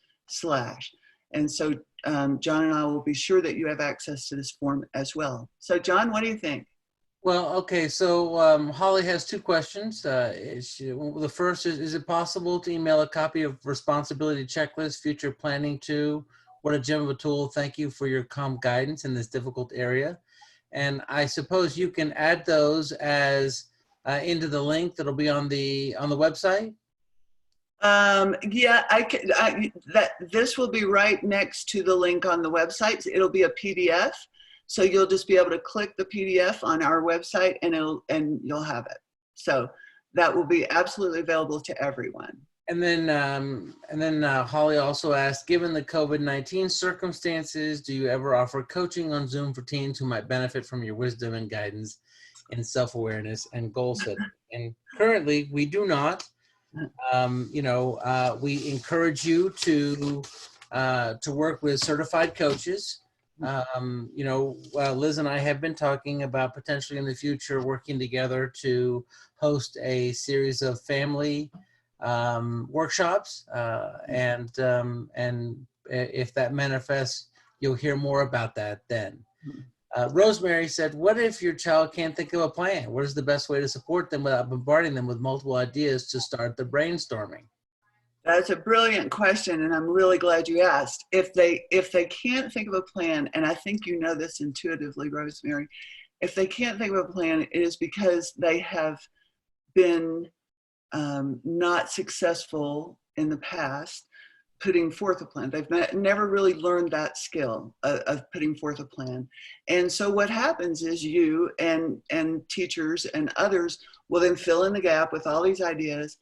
And so John and I will be sure that you have access to this form as well. So John, what do you think? Well, okay, so Holly has 2 questions. The first is it possible to email a copy of responsibility checklist, future planning to? What a gem of a tool. Thank you for your calm guidance in this difficult area. And I suppose you can add those as into the link that'll be on the website. Yeah, this will be right next to the link on the website. It'll be a PDF. So you'll just be able to click the PDF on our website and you'll have it. So that will be absolutely available to everyone. And then Holly also asked, given the COVID-19 circumstances, do you ever offer coaching on Zoom for teens who might benefit from your wisdom and guidance in self-awareness and goal setting? And currently we do not. We encourage you to work with certified coaches. Liz and I have been talking about potentially in the future working together to host a series of family workshops, and if that manifests, you'll hear more about that then. Rosemary said, what if your child can't think of a plan? What is the best way to support them without bombarding them with multiple ideas to start the brainstorming? That's a brilliant question, and I'm really glad you asked. If they can't think of a plan, and I think you know this intuitively, Rosemary, if they can't think of a plan, it is because they have been not successful in the past putting forth a plan. They've never really learned that skill of putting forth a plan. And so what happens is you and teachers and others will then fill in the gap with all these ideas.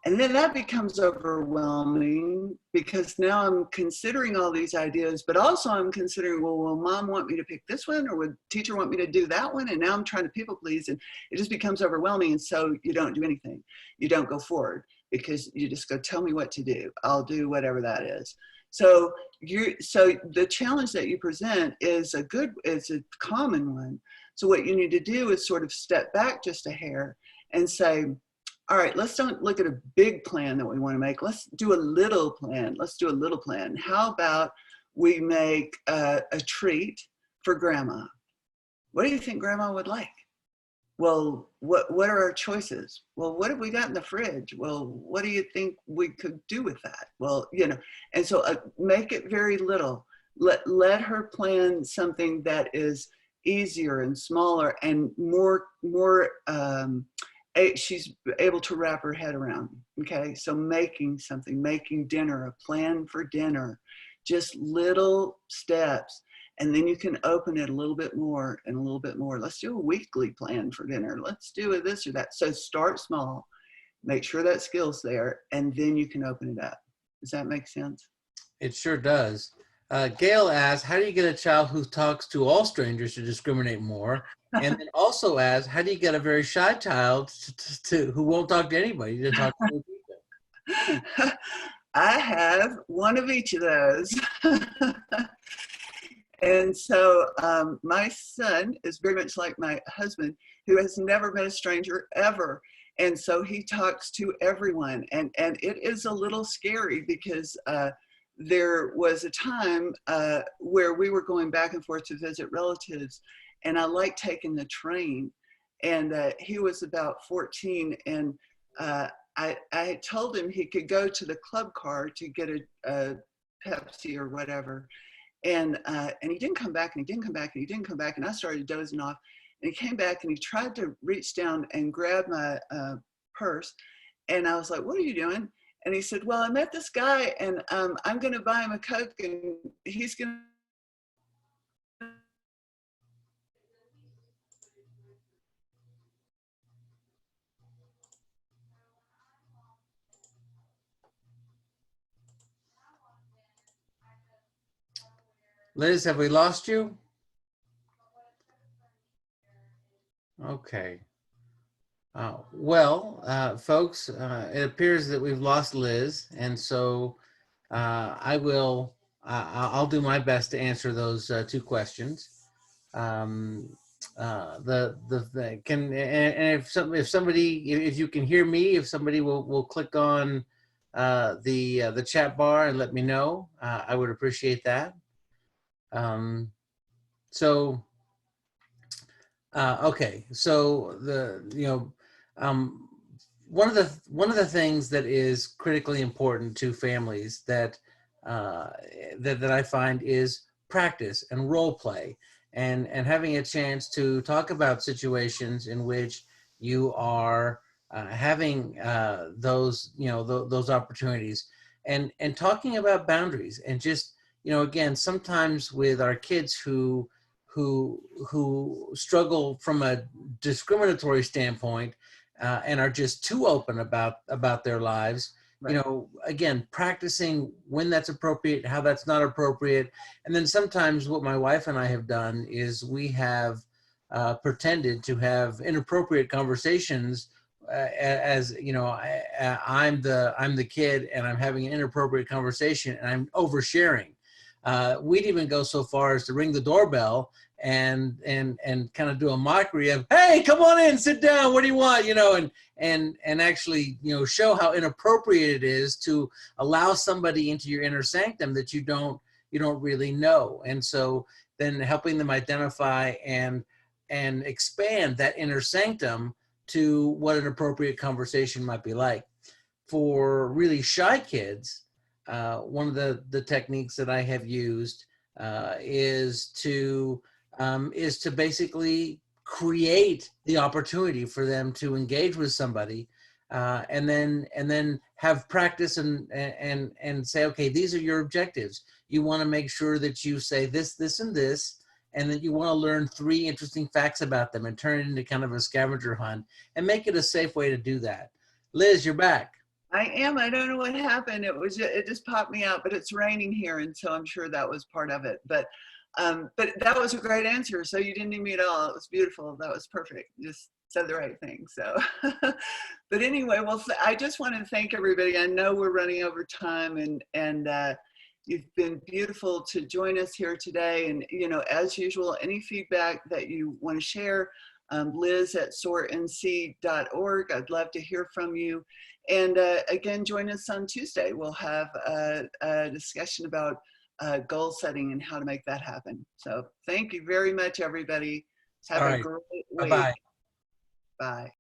And then that becomes overwhelming because now I'm considering all these ideas, but also I'm considering, well, will mom want me to pick this one, or would teacher want me to do that one? And now I'm trying to people please, and it just becomes overwhelming. And so you don't do anything. You don't go forward because you just go, tell me what to do. I'll do whatever that is. So the challenge that you present is a common one. So what you need to do is sort of step back just a hair and say, all right, let's don't look at a big plan that we want to make. Let's do a little plan. Let's do a little plan. How about we make a treat for grandma? What do you think grandma would like? Well, what are our choices? Well, what have we got in the fridge? Well, what do you think we could do with that? Well, and so make it very little. Let her plan something that is easier and smaller and more she's able to wrap her head around. Okay, so making dinner, a plan for dinner, just little steps. And then you can open it a little bit more and a little bit more. Let's do a weekly plan for dinner. Let's do this or that. So start small, make sure that skill's there, and then you can open it up. Does that make sense? It sure does. Gail asks, how do you get a child who talks to all strangers to discriminate more? And then also asks, how do you get a very shy child who won't talk to anybody to talk to other people? I have one of each of those. And so my son is very much like my husband, who has never met a stranger ever. And so he talks to everyone. And it is a little scary because there was a time where we were going back and forth to visit relatives, and I liked taking the train. And he was about 14, and I told him he could go to the club car to get a Pepsi or whatever. And he didn't come back, and he didn't come back, and he didn't come back. And I started dozing off. And he came back, and he tried to reach down and grab my purse. And I was like, what are you doing? And he said, well, I met this guy, and I'm going to buy him a Coke, and he's going to. Liz, have we lost you? Okay. Folks, it appears that we've lost Liz, and so I'll do my best to answer those two questions. If you can hear me, if somebody will click on the chat bar and let me know, I would appreciate that. Okay, so one of the things that is critically important to families that I find is practice and role play, and having a chance to talk about situations in which you are having those opportunities, and talking about boundaries, and just again, sometimes with our kids who struggle from a discriminatory standpoint and are just too open about their lives. Right. Again, practicing when that's appropriate, how that's not appropriate. And then sometimes what my wife and I have done is we have pretended to have inappropriate conversations as I'm the kid, and I'm having an inappropriate conversation, and I'm oversharing. We'd even go so far as to ring the doorbell and kind of do a mockery of, hey, come on in, sit down, what do you want, and actually show how inappropriate it is to allow somebody into your inner sanctum that you don't really know. And so then helping them identify and expand that inner sanctum to what an appropriate conversation might be like. For really shy kids, one of the techniques that I have used is to basically create the opportunity for them to engage with somebody, and then have practice and say, okay, these are your objectives. You want to make sure that you say this, this, and this, and that you want to learn 3 interesting facts about them and turn it into kind of a scavenger hunt and make it a safe way to do that. Liz, you're back. I am. I don't know what happened. It just popped me out, but it's raining here, and so I'm sure that was part of it. But that was a great answer. So you didn't need me at all. It was beautiful. That was perfect. You just said the right thing. So, but anyway, well, I just want to thank everybody. I know we're running over time, and you've been beautiful to join us here today. And as usual, any feedback that you want to share, Liz at soarnc.org. I'd love to hear from you. And again, join us on Tuesday. We'll have a discussion about goal setting and how to make that happen. So thank you very much, everybody. Have All a right. great week. Bye-bye. Bye.